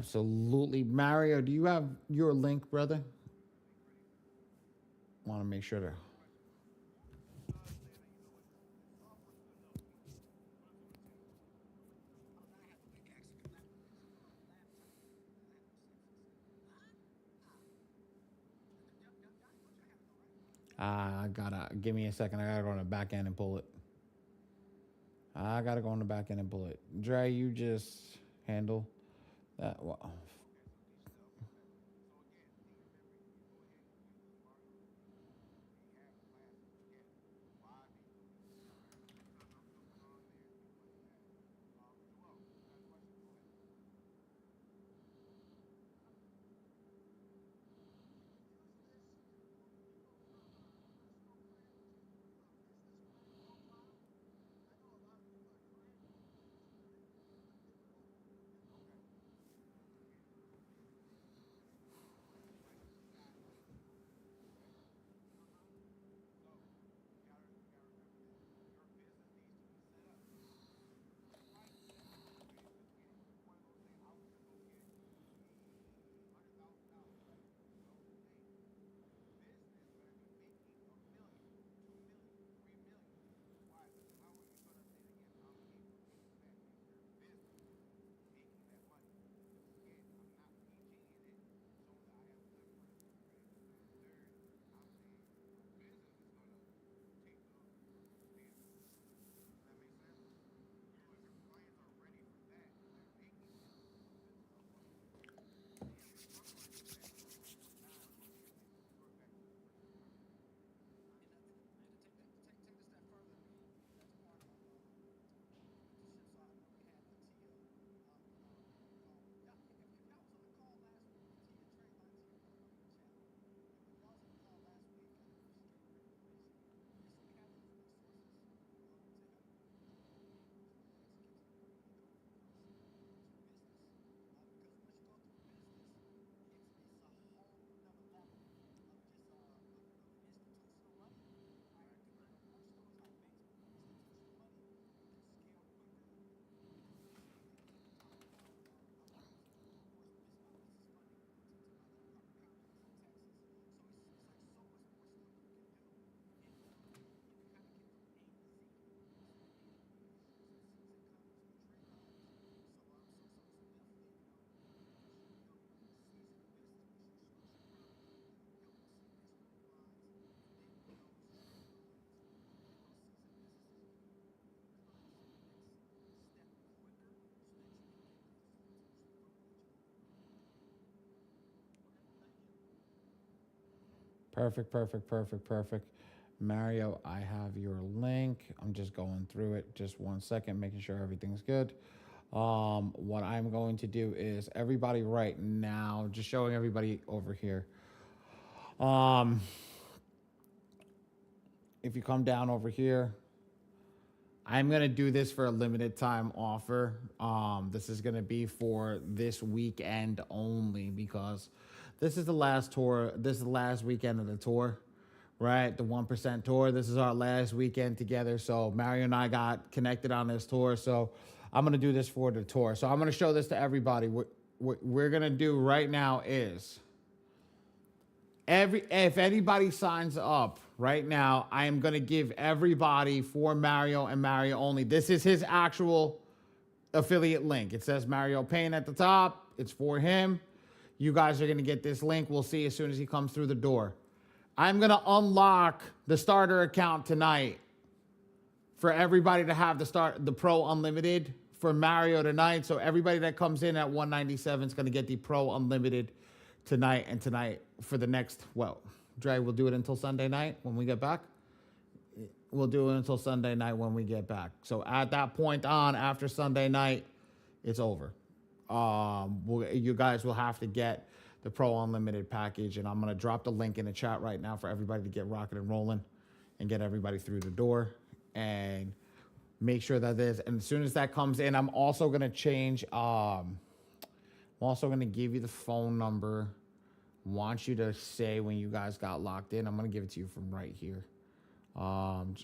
Absolutely. Mario, do you have your link, brother? Want to make sure to. I gotta give me a second. I gotta go on the back end and pull it. I gotta go on the back end and pull it. Dre, you just handle that. Well, perfect, perfect, perfect, perfect. Mario, I have your link. I'm just going through it. Just 1 second, making sure everything's good. What I'm going to do is everybody right now, just showing everybody over here. Um, if you come down over here, I'm gonna do this for a limited time offer. This is gonna be for this weekend only because this is the last tour. This is the last weekend of the tour, right? The 1% tour. This is our last weekend together. So Mario and I got connected on this tour. So I'm gonna do this for the tour. So I'm gonna show this to everybody. What we're gonna do right now is if anybody signs up right now, I am gonna give everybody for Mario and Mario only. This is his actual affiliate link. It says Mario Payne at the top. It's for him. You guys are gonna get this link. We'll see as soon as he comes through the door. I'm gonna unlock the starter account tonight for everybody to have the Pro Unlimited for Mario tonight. So everybody that comes in at 197 is gonna get the Pro Unlimited tonight and tonight for the next, well, Dre, we'll do it until Sunday night when we get back. We'll do it until Sunday night when we get back. So at that point on, after Sunday night, it's over. You guys will have to get the Pro Unlimited package, and I'm going to drop the link in the chat right now for everybody to get rocking and rolling and get everybody through the door and make sure that there's, and as soon as that comes in, I'm also going to change, I'm also going to give you the phone number. Want you to say when you guys got locked in. I'm going to give it to you from right here. Um,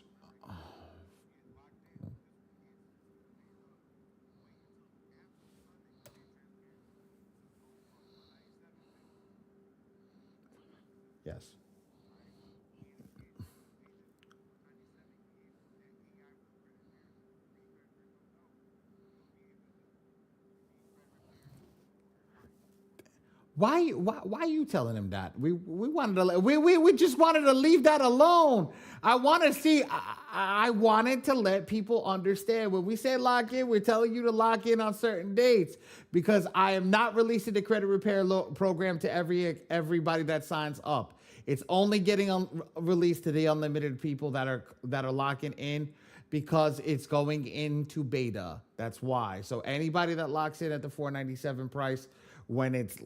Why are you telling him that? We wanted to we just wanted to leave that alone. I want to see. I wanted to let people understand when we say lock in, we're telling you to lock in on certain dates because I am not releasing the credit repair program to everybody that signs up. It's only getting released to the unlimited people that are locking in because it's going into beta. That's why. So anybody that locks in at the $497 price when it's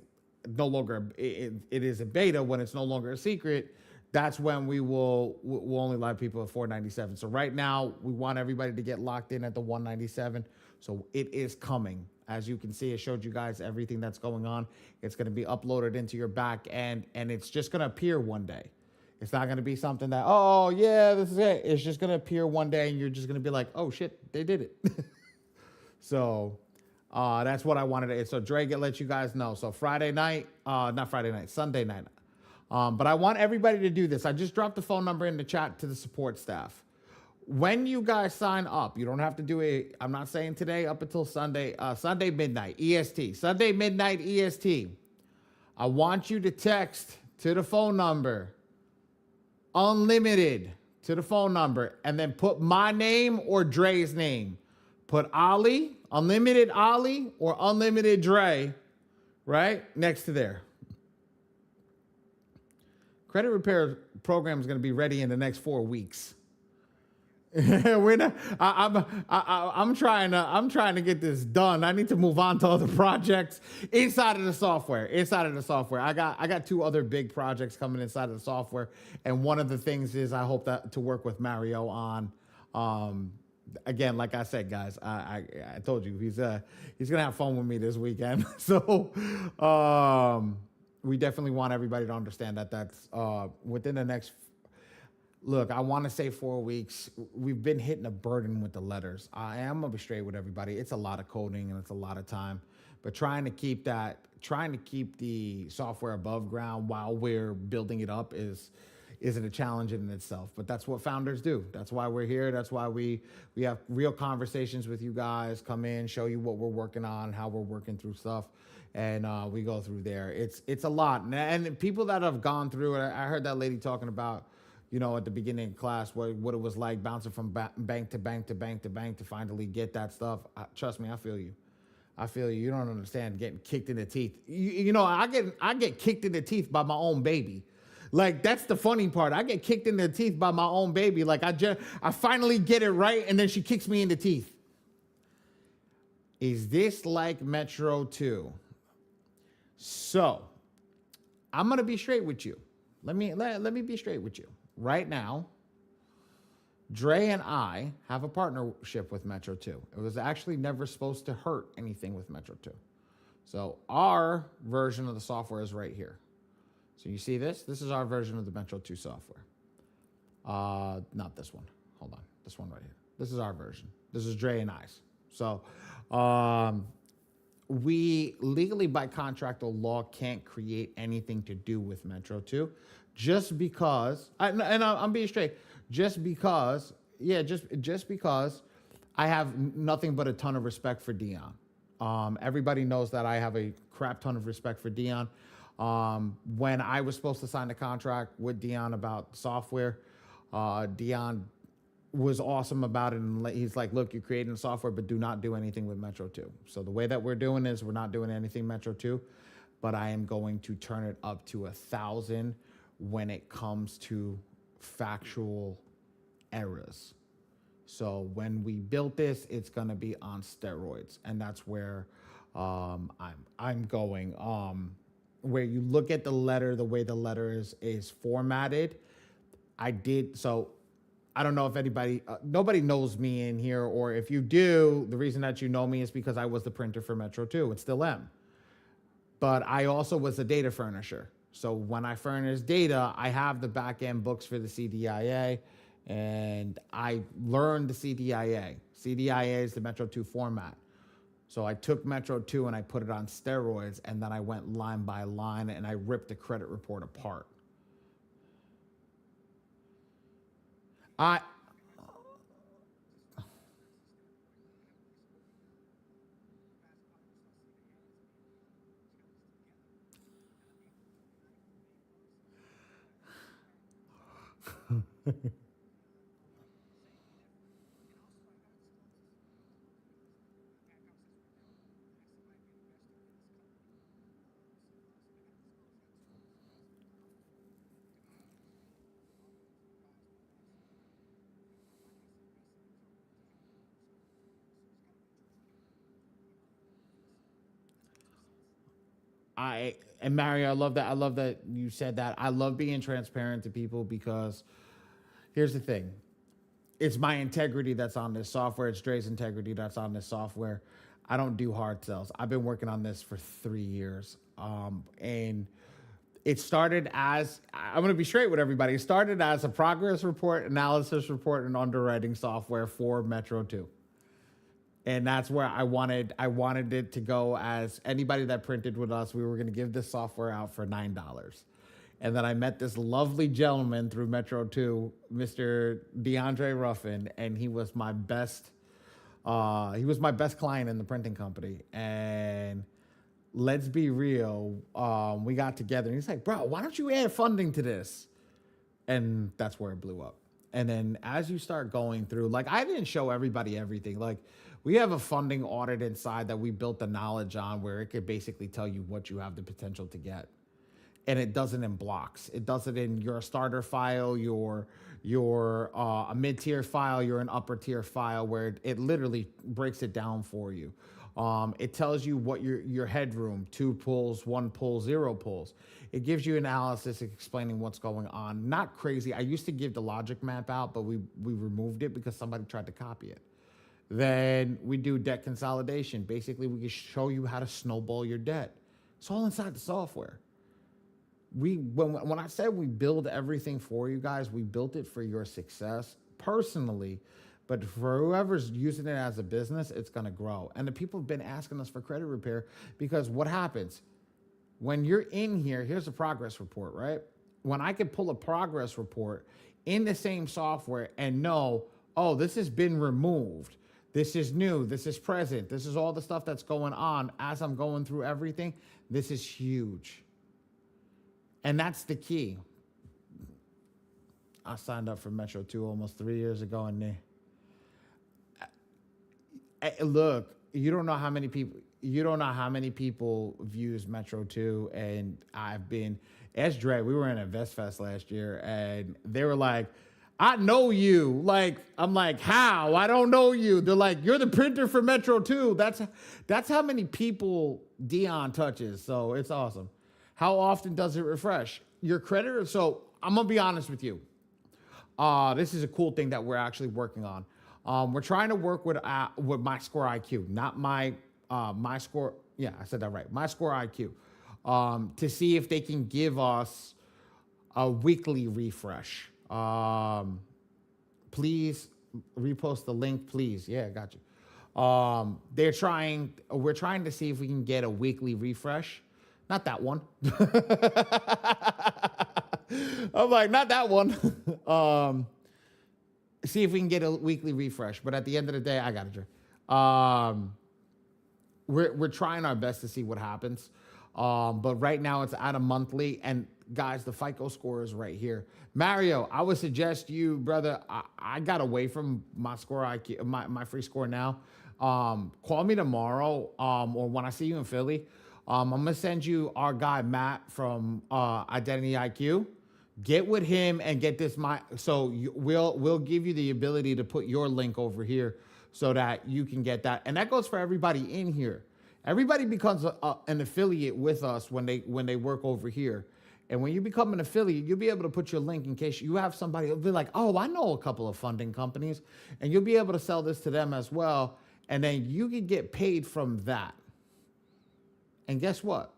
no longer it is a beta, when it's no longer a secret, that's when we'll only allow people at $497. So right now we want everybody to get locked in at the $197. So it is coming. As you can see, it showed you guys everything that's going on. It's going to be uploaded into your back end, and it's just going to appear one day. It's not going to be something that, oh yeah, this is it. It's just going to appear one day, and you're just going to be like, oh shit, they did it. So that's what I wanted to. So Dre let you guys know. So Friday night, not Friday night, Sunday night. But I want everybody to do this. I just dropped the phone number in the chat to the support staff. When you guys sign up, you don't have to do it. I'm not saying today up until Sunday, Sunday midnight EST. Sunday midnight EST. I want you to text to the phone number, unlimited, to the phone number, and then put my name or Dre's name. Put Ali, unlimited Ali, or unlimited Dre, right next to there. Credit repair program is going to be ready in the next 4 weeks. We're not. I'm trying to get this done. I need to move on to other projects inside of the software. I got 2 other big projects coming inside of the software, and one of the things is I hope to work with Mario on. Again, like I said, guys, I told you he's gonna have fun with me this weekend. So we definitely want everybody to understand that that's within the next. Look, I want to say 4 weeks. We've been hitting a burden with the letters. I am gonna be straight with everybody. It's a lot of coding and it's a lot of time, but trying to keep the software above ground while we're building it up isn't a challenge in itself. But that's what founders do. That's why we're here. That's why we have real conversations with you guys. Come in, show you what we're working on, how we're working through stuff, and we go through there. It's a lot, and people that have gone through it. I heard that lady talking about, at the beginning of class, what it was like bouncing from bank to bank to bank to bank to finally get that stuff. Trust me, I feel you. You don't understand getting kicked in the teeth. I get kicked in the teeth by my own baby. Like, that's the funny part. I get kicked in the teeth by my own baby. Like, I finally get it right, and then she kicks me in the teeth. Is this like Metro 2? So, I'm going to be straight with you. Let me be straight with you. Right now, Dre and I have a partnership with Metro 2. It was actually never supposed to hurt anything with Metro 2. So our version of the software is right here. So you see this? This is our version of the Metro 2 software. Not this one. Hold on. This one right here. This is our version. This is Dre and I's. So we legally, by contract or law, can't create anything to do with Metro 2. Just because, I'm being straight, just because I have nothing but a ton of respect for Dion. Everybody knows that I have a crap ton of respect for Dion. When I was supposed to sign the contract with Dion about software, Dion was awesome about it. And he's like, look, you're creating software, but do not do anything with Metro 2. So the way that we're doing is we're not doing anything Metro 2, but I am going to turn it up to 1,000 when it comes to factual errors. So when we built this, it's going to be on steroids. And that's where I'm going. Where you look at the letter, the way the letter is formatted. I don't know if anybody, nobody knows me in here, or if you do, the reason that you know me is because I was the printer for Metro 2 and still am. But I also was a data furnisher. So when I furnish data, I have the back-end books for the CDIA, and I learned the CDIA. CDIA is the Metro 2 format. So I took Metro 2 and I put it on steroids, and then I went line by line and I ripped the credit report apart. And Mario, I love that. I love that you said that. I love being transparent to people because here's the thing. It's my integrity that's on this software. It's Dre's integrity that's on this software. I don't do hard sells. I've been working on this for 3 years. And it started as, I'm going to be straight with everybody. It started as a progress report, analysis report, and underwriting software for Metro 2. And that's where I wanted it to go. As anybody that printed with us, we were going to give this software out for $9. And then I met this lovely gentleman through Metro 2, Mr. DeAndre Ruffin, and he was my best client in the printing company. And let's be real, we got together and he's like, bro, why don't you add funding to this? And that's where it blew up. And then as you start going through, like, I didn't show everybody everything. Like, we have a funding audit inside that we built the knowledge on, where it could basically tell you what you have the potential to get. And it does it in blocks. It does it in your starter file, your a mid-tier file, your an upper tier file, where it literally breaks it down for you. It tells you what your headroom, 2 pulls, 1 pull, 0 pulls. It gives you analysis explaining what's going on. Not crazy. I used to give the logic map out, but we removed it because somebody tried to copy it. Then we do debt consolidation. Basically, we can show you how to snowball your debt. It's all inside the software. When I said we build everything for you guys, we built it for your success personally, but for whoever's using it as a business, it's going to grow. And the people have been asking us for credit repair because what happens when you're in here? Here's a progress report, right? When I could pull a progress report in the same software and know, oh, this has been removed. This is new. This is present. This is all the stuff that's going on as I'm going through everything. This is huge. And that's the key. I signed up for Metro 2 almost 3 years ago, and look, you don't know how many people views Metro 2, and I've been as Dre. We were in a Vest Fest last year, and they were like, I know you. Like, I'm like, how? I don't know you. They're like, you're the printer for Metro 2. That's how many people Dion touches. So it's awesome. How often does it refresh? Your creditor. So I'm gonna be honest with you. This is a cool thing that we're actually working on. We're trying to work with my score IQ, not my score. Yeah, I said that right. My score IQ, to see if they can give us a weekly refresh. Please repost the link, please. Yeah, I got you. We're trying to see if we can get a weekly refresh. Not that one. I'm like, not that one. See if we can get a weekly refresh. But at the end of the day, I got it. We're trying our best to see what happens. But right now it's at a monthly. And guys, the FICO score is right here. Mario, I would suggest you, brother. I got away from my score IQ, my free score now. Call me tomorrow, or when I see you in Philly. I'm gonna send you our guy Matt from Identity IQ. Get with him and get this. We'll give you the ability to put your link over here so that you can get that, and that goes for everybody in here. Everybody becomes an affiliate with us when they work over here. And when you become an affiliate, you'll be able to put your link in case you have somebody who'll be like, oh, I know a couple of funding companies, and you'll be able to sell this to them as well. And then you can get paid from that. And guess what?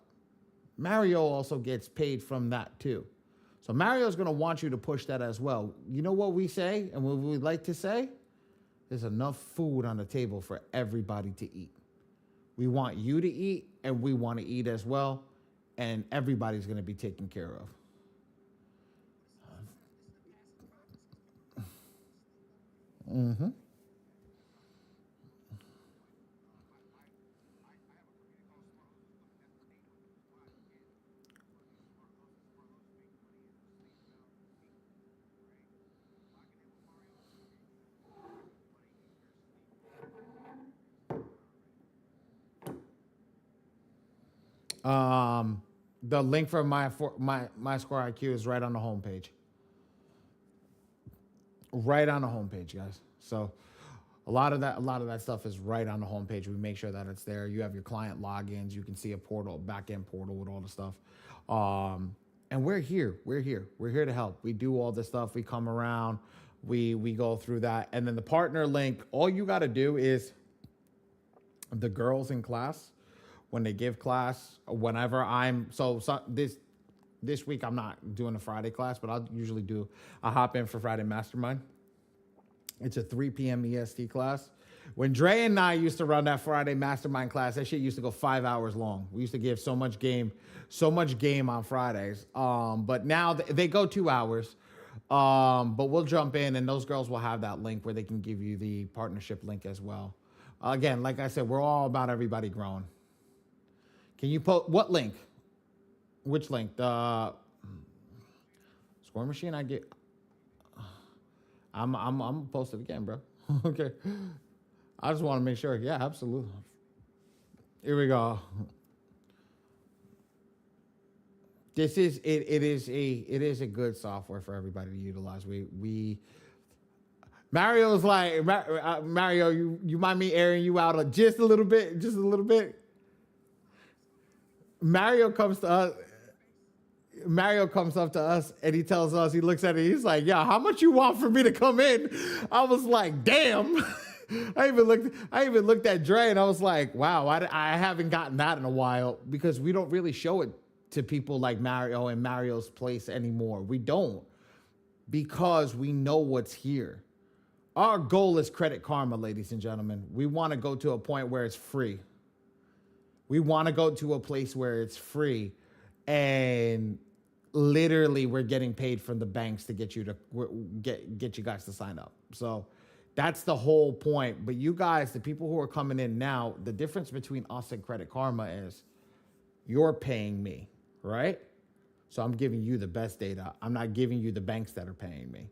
Mario also gets paid from that too. So Mario's going to want you to push that as well. You know what we say and what we like to say? There's enough food on the table for everybody to eat. We want you to eat, and we want to eat as well. And everybody's going to be taken care of. Mm-hmm. Um, the link for my score IQ is right on the homepage. Right on the homepage, guys. So a lot of that stuff is right on the homepage. We make sure that it's there. You have your client logins. You can see a portal, back end portal with all the stuff. And we're here. We're here. We're here to help. We do all this stuff. We come around. We go through that. And then the partner link, all you got to do is the girls in class, when they give class, whenever this week I'm not doing a Friday class, but I hop in for Friday Mastermind. It's a 3 p.m. EST class. When Dre and I used to run that Friday Mastermind class, that shit used to go 5 hours long. We used to give so much game on Fridays. But now they go 2 hours. But we'll jump in, and those girls will have that link where they can give you the partnership link as well. Again, like I said, we're all about everybody growing. Can you post what link? Which link? The score machine. I'm gonna post it again, bro. Okay. I just want to make sure. Yeah, absolutely. Here we go. This is it. It is a good software for everybody to utilize. We Mario's like Mario. You mind me airing you out just a little bit? Just a little bit. Mario comes to us. Mario comes up to us and he tells us, he looks at it, he's like, yeah, how much you want for me to come in? I was like, damn. I even looked at Dre and I was like, wow, I haven't gotten that in a while, because we don't really show it to people like Mario and Mario's place anymore. We don't, because we know what's here. Our goal is Credit Karma, ladies and gentlemen. We want to go to a point where it's free. We want to go to a place where it's free, and literally we're getting paid from the banks to get you guys to sign up. So that's the whole point. But you guys, the people who are coming in now, the difference between us and Credit Karma is you're paying me, right? So I'm giving you the best data. I'm not giving you the banks that are paying me.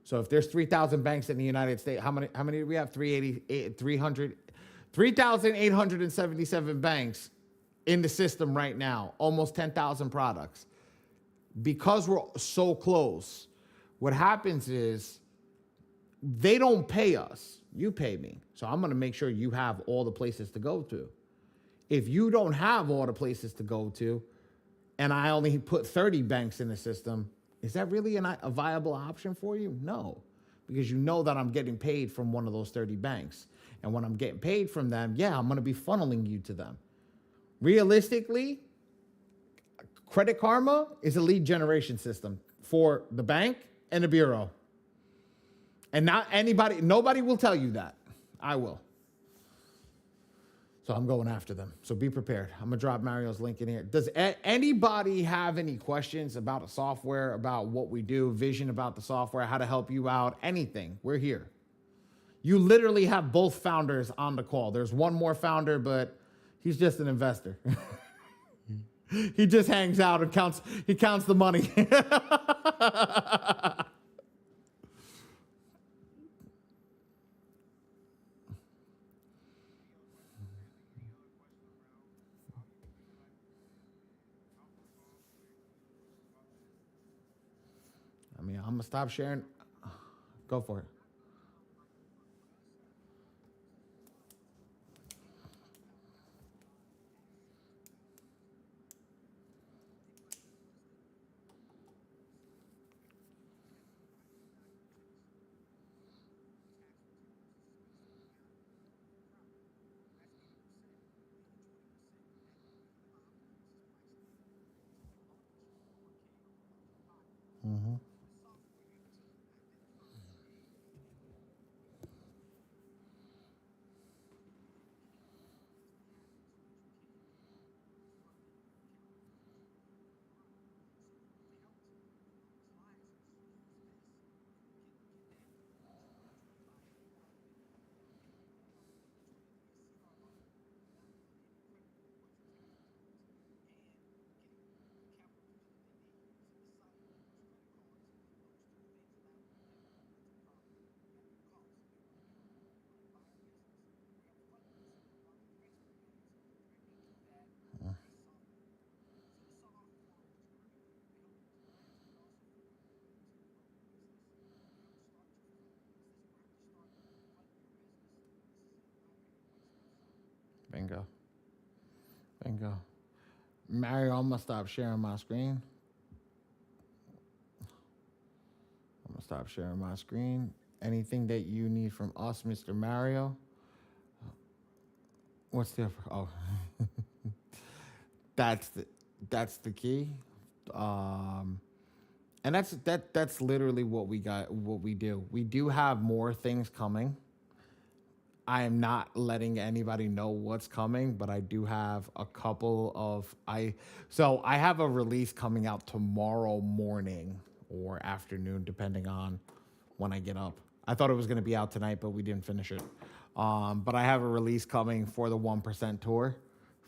So if there's 3,000 banks in the United States, how many do we have? 3,877 banks in the system right now, almost 10,000 products. Because we're so close, what happens is they don't pay us. You pay me. So I'm going to make sure you have all the places to go to. If you don't have all the places to go to, and I only put 30 banks in the system, is that really a viable option for you? No, because you know that I'm getting paid from one of those 30 banks. And when I'm getting paid from them, yeah, I'm going to be funneling you to them. Realistically, Credit Karma is a lead generation system for the bank and the bureau. And nobody will tell you that. I will. So I'm going after them. So be prepared. I'm going to drop Mario's link in here. Does anybody have any questions about the software, about what we do, vision about the software, how to help you out, anything? We're here. You literally have both founders on the call. There's one more founder, but he's just an investor. He just hangs out and counts the money. I mean, I'm going to stop sharing. Go for it. Mm-hmm. Bingo. Mario, I'm gonna stop sharing my screen. I'm gonna stop sharing my screen. Anything that you need from us, Mr. Mario? What's the oh? that's the that's the key. Um, and that's literally what we got. What we do. We do have more things coming. I am not letting anybody know what's coming, but I do have a couple of so I have a release coming out tomorrow morning or afternoon, depending on when I get up. I thought it was going to be out tonight, but we didn't finish it. But I have a release coming for the 1% tour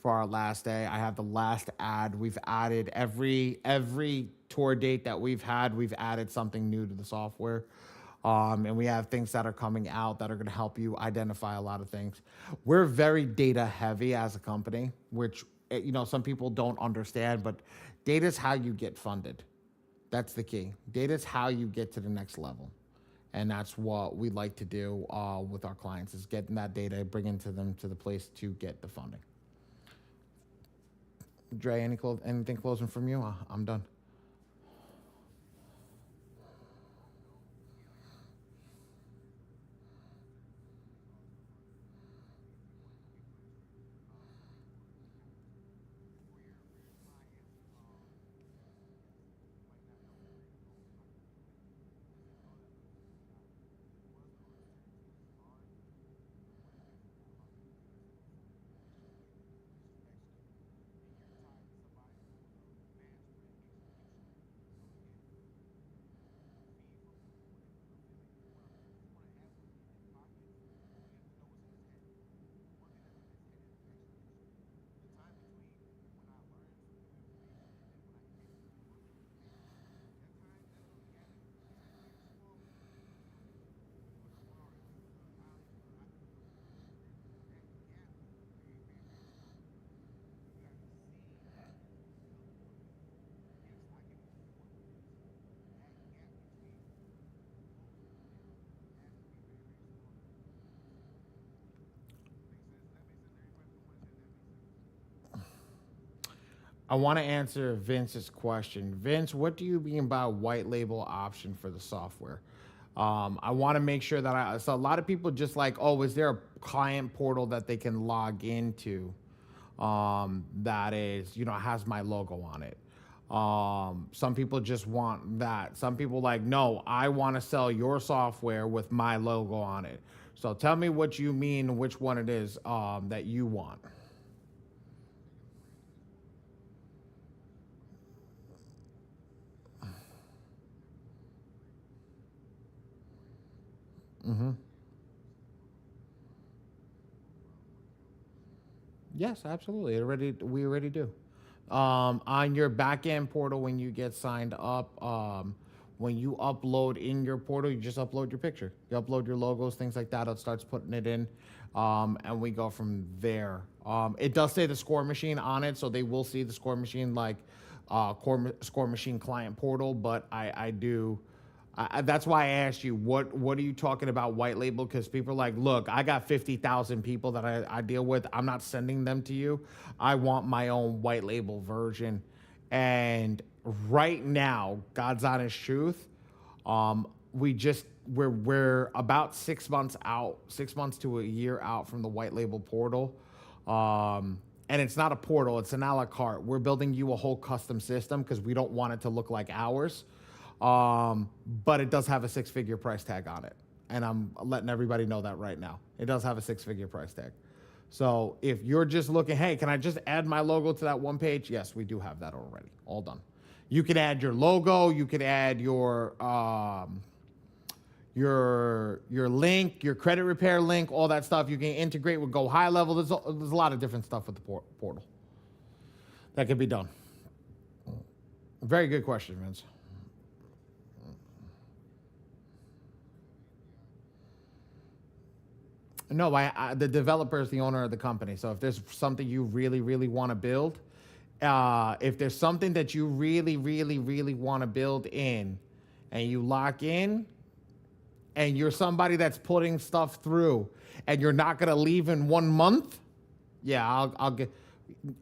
for our last day. I have the last ad. We've added every tour date that we've had. We've added something new to the software. And we have things that are coming out that are going to help you identify a lot of things. We're very data heavy as a company, which some people don't understand, but data is how you get funded. That's the key. Data is how you get to the next level. And that's what we like to do with our clients is getting that data, bringing to them to the place to get the funding. Dre, anything closing from you? I'm done. I want to answer Vince's question. Vince, what do you mean by white label option for the software? I want to make sure that so a lot of people just like, oh, is there a client portal that they can log into that is, has my logo on it? Some people just want that. Some people like, no, I want to sell your software with my logo on it. So tell me what you mean, which one it is that you want. Mm-hmm. Yes, absolutely. We already do. On your backend portal, when you get signed up, when you upload in your portal, you just upload your picture. You upload your logos, things like that. It starts putting it in, and we go from there. It does say the score machine on it, so they will see the score machine like score machine client portal. But I do. That's why I asked you what are you talking about white label, because people are like, look, I got 50,000 people that I deal with. I'm not sending them to you. I want my own white label version. And right now, God's honest truth, we're about 6 months out, 6 months to a year out from the white label portal. And it's not a portal, it's an a la carte. We're building you a whole custom system because we don't want it to look like ours. But it does have a six-figure price tag on it. And I'm letting everybody know that right now. It does have a six-figure price tag. So if you're just looking, hey, can I just add my logo to that one page? Yes, we do have that already. All done. You can add your logo. You could add your link, your credit repair link, all that stuff. You can integrate with Go High Level. There's a lot of different stuff with the portal that can be done. Very good question, Vince. No, the developer is the owner of the company. So if there's something you really, really want to build, if there's something that you really, really, really want to build in, and you lock in, and you're somebody that's putting stuff through, and you're not gonna leave in 1 month, yeah, I'll get.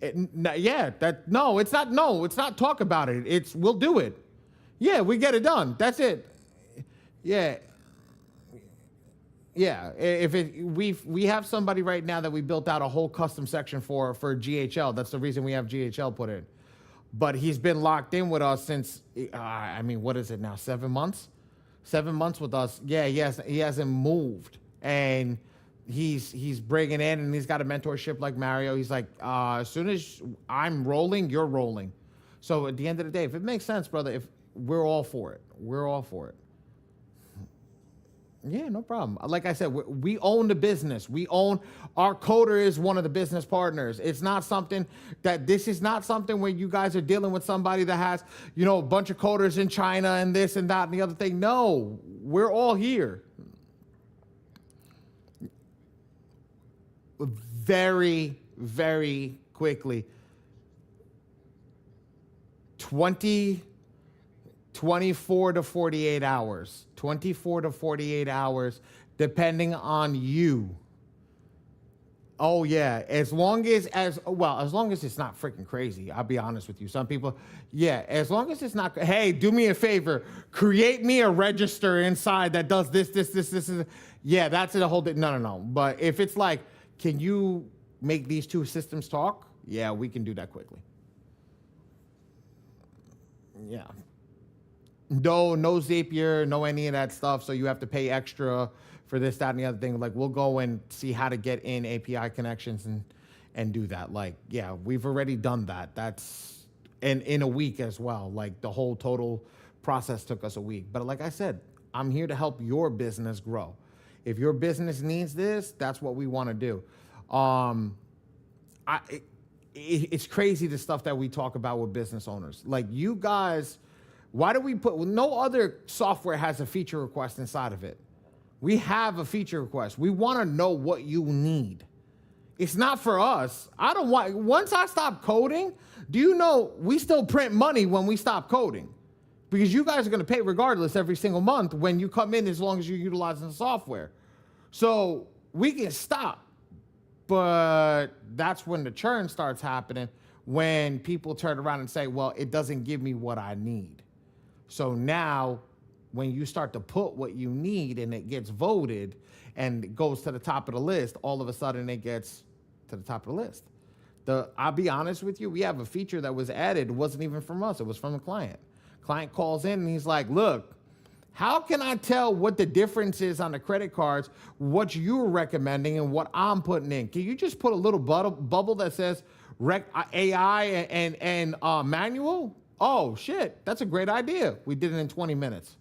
Yeah, that no, it's not. No, it's not. Talk about it. It's we'll do it. Yeah, we get it done. That's it. Yeah, yeah. If it we have somebody right now that we built out a whole custom section for GHL. That's the reason we have GHL put in. But he's been locked in with us since. I mean, what is it now? 7 months. 7 months with us. Yeah, he hasn't moved, and he's bringing in, and he's got a mentorship like Mario. He's like, as soon as I'm rolling, you're rolling. So at the end of the day, if it makes sense, brother, if we're all for it, we're all for it. Yeah, no problem. Like I said, we own the business. We own our coder is one of the business partners. It's not something that this is not something where you guys are dealing with somebody that has, a bunch of coders in China and this and that and the other thing. No, we're all here. Very, very quickly. 24 to 48 hours. 24 to 48 hours, depending on you. Oh yeah, as long as it's not freaking crazy. I'll be honest with you. Some people, yeah, as long as it's not. Hey, do me a favor, create me a register inside that does this. Yeah, that's a whole. No. But if it's like, can you make these two systems talk? Yeah, we can do that quickly. Yeah. No Zapier, no any of that stuff. So you have to pay extra for this, that, and the other thing. Like, we'll go and see how to get in API connections and do that. Like, yeah, we've already done that. That's in a week as well. Like, the whole total process took us a week. But like I said, I'm here to help your business grow. If your business needs this, that's what we want to do. It's crazy the stuff that we talk about with business owners. Like, you guys, why do we put, no other software has a feature request inside of it. We have a feature request. We want to know what you need. It's not for us. Once I stop coding, do you know we still print money when we stop coding? Because you guys are going to pay regardless every single month when you come in, as long as you're utilizing the software. So we can stop. But that's when the churn starts happening, when people turn around and say, well, it doesn't give me what I need. So now when you start to put what you need and it gets voted and it goes to the top of the list, all of a sudden it gets to the top of the list. I'll be honest with you, we have a feature that was added. It wasn't even from us. It was from a client. Client calls in and he's like, look, how can I tell what the difference is on the credit cards, what you're recommending and what I'm putting in? Can you just put a little bubble that says AI and manual? Oh, shit, that's a great idea. We did it in 20 minutes.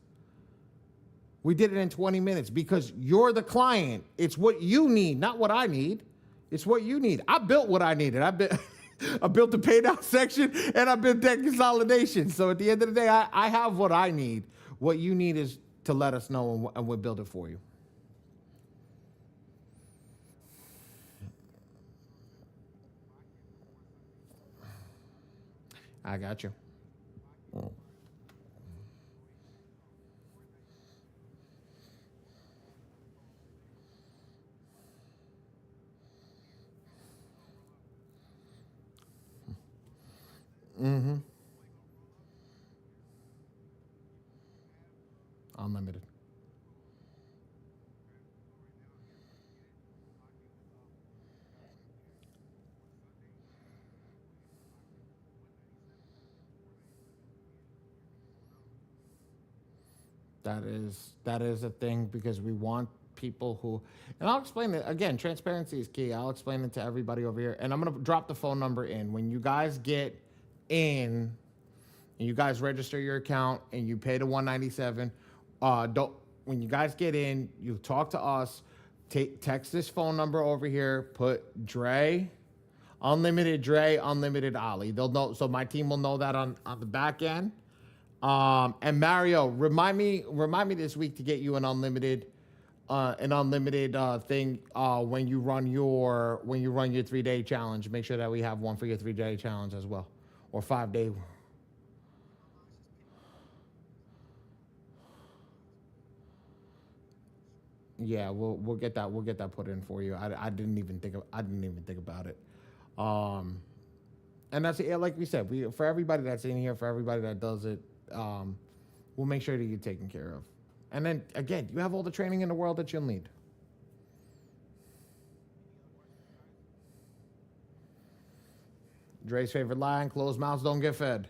We did it in 20 minutes because you're the client. It's what you need, not what I need. It's what you need. I built what I needed. I built the pay down section and I built debt consolidation. So at the end of the day, I have what I need. What you need is to let us know and we'll build it for you. I got you. Mm-hmm. Unlimited. That is a thing because we want people who, and I'll explain it again. Transparency is key. I'll explain it to everybody over here, and I'm gonna drop the phone number in when you guys get in, and you guys register your account and you pay the 197. Don't when you guys get in, you talk to us. Text this phone number over here. Put Dre, unlimited Ali. They'll know. So my team will know that on the back end. And Mario, remind me this week to get you an unlimited thing when you run your 3-day challenge. Make sure that we have one for your 3-day challenge as well, or 5-day. Yeah, we'll get that put in for you. I didn't even think about it. And that's it. Like we said, we for everybody that's in here, for everybody that does it, we'll make sure that you're taken care of. And then again, you have all the training in the world that you'll need. Dre's favorite line: "Closed mouths don't get fed."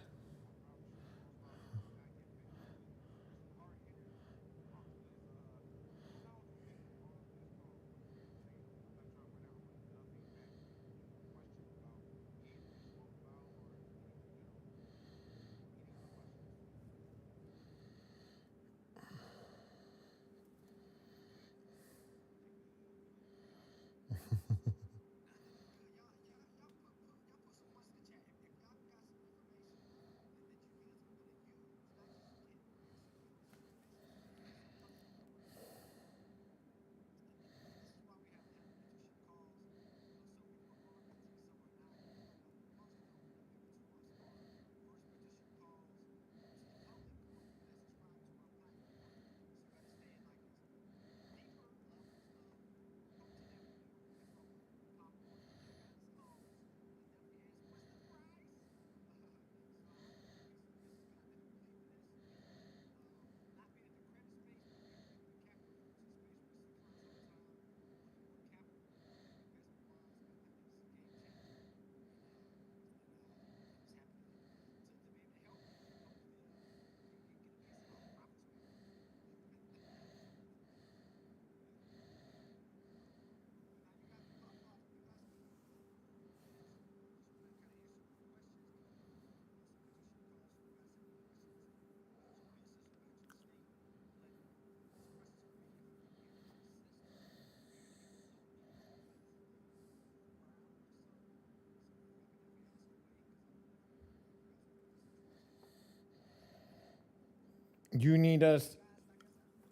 You need us.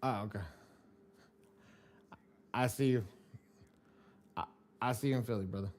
Oh, okay. I see you. I see you in Philly, brother.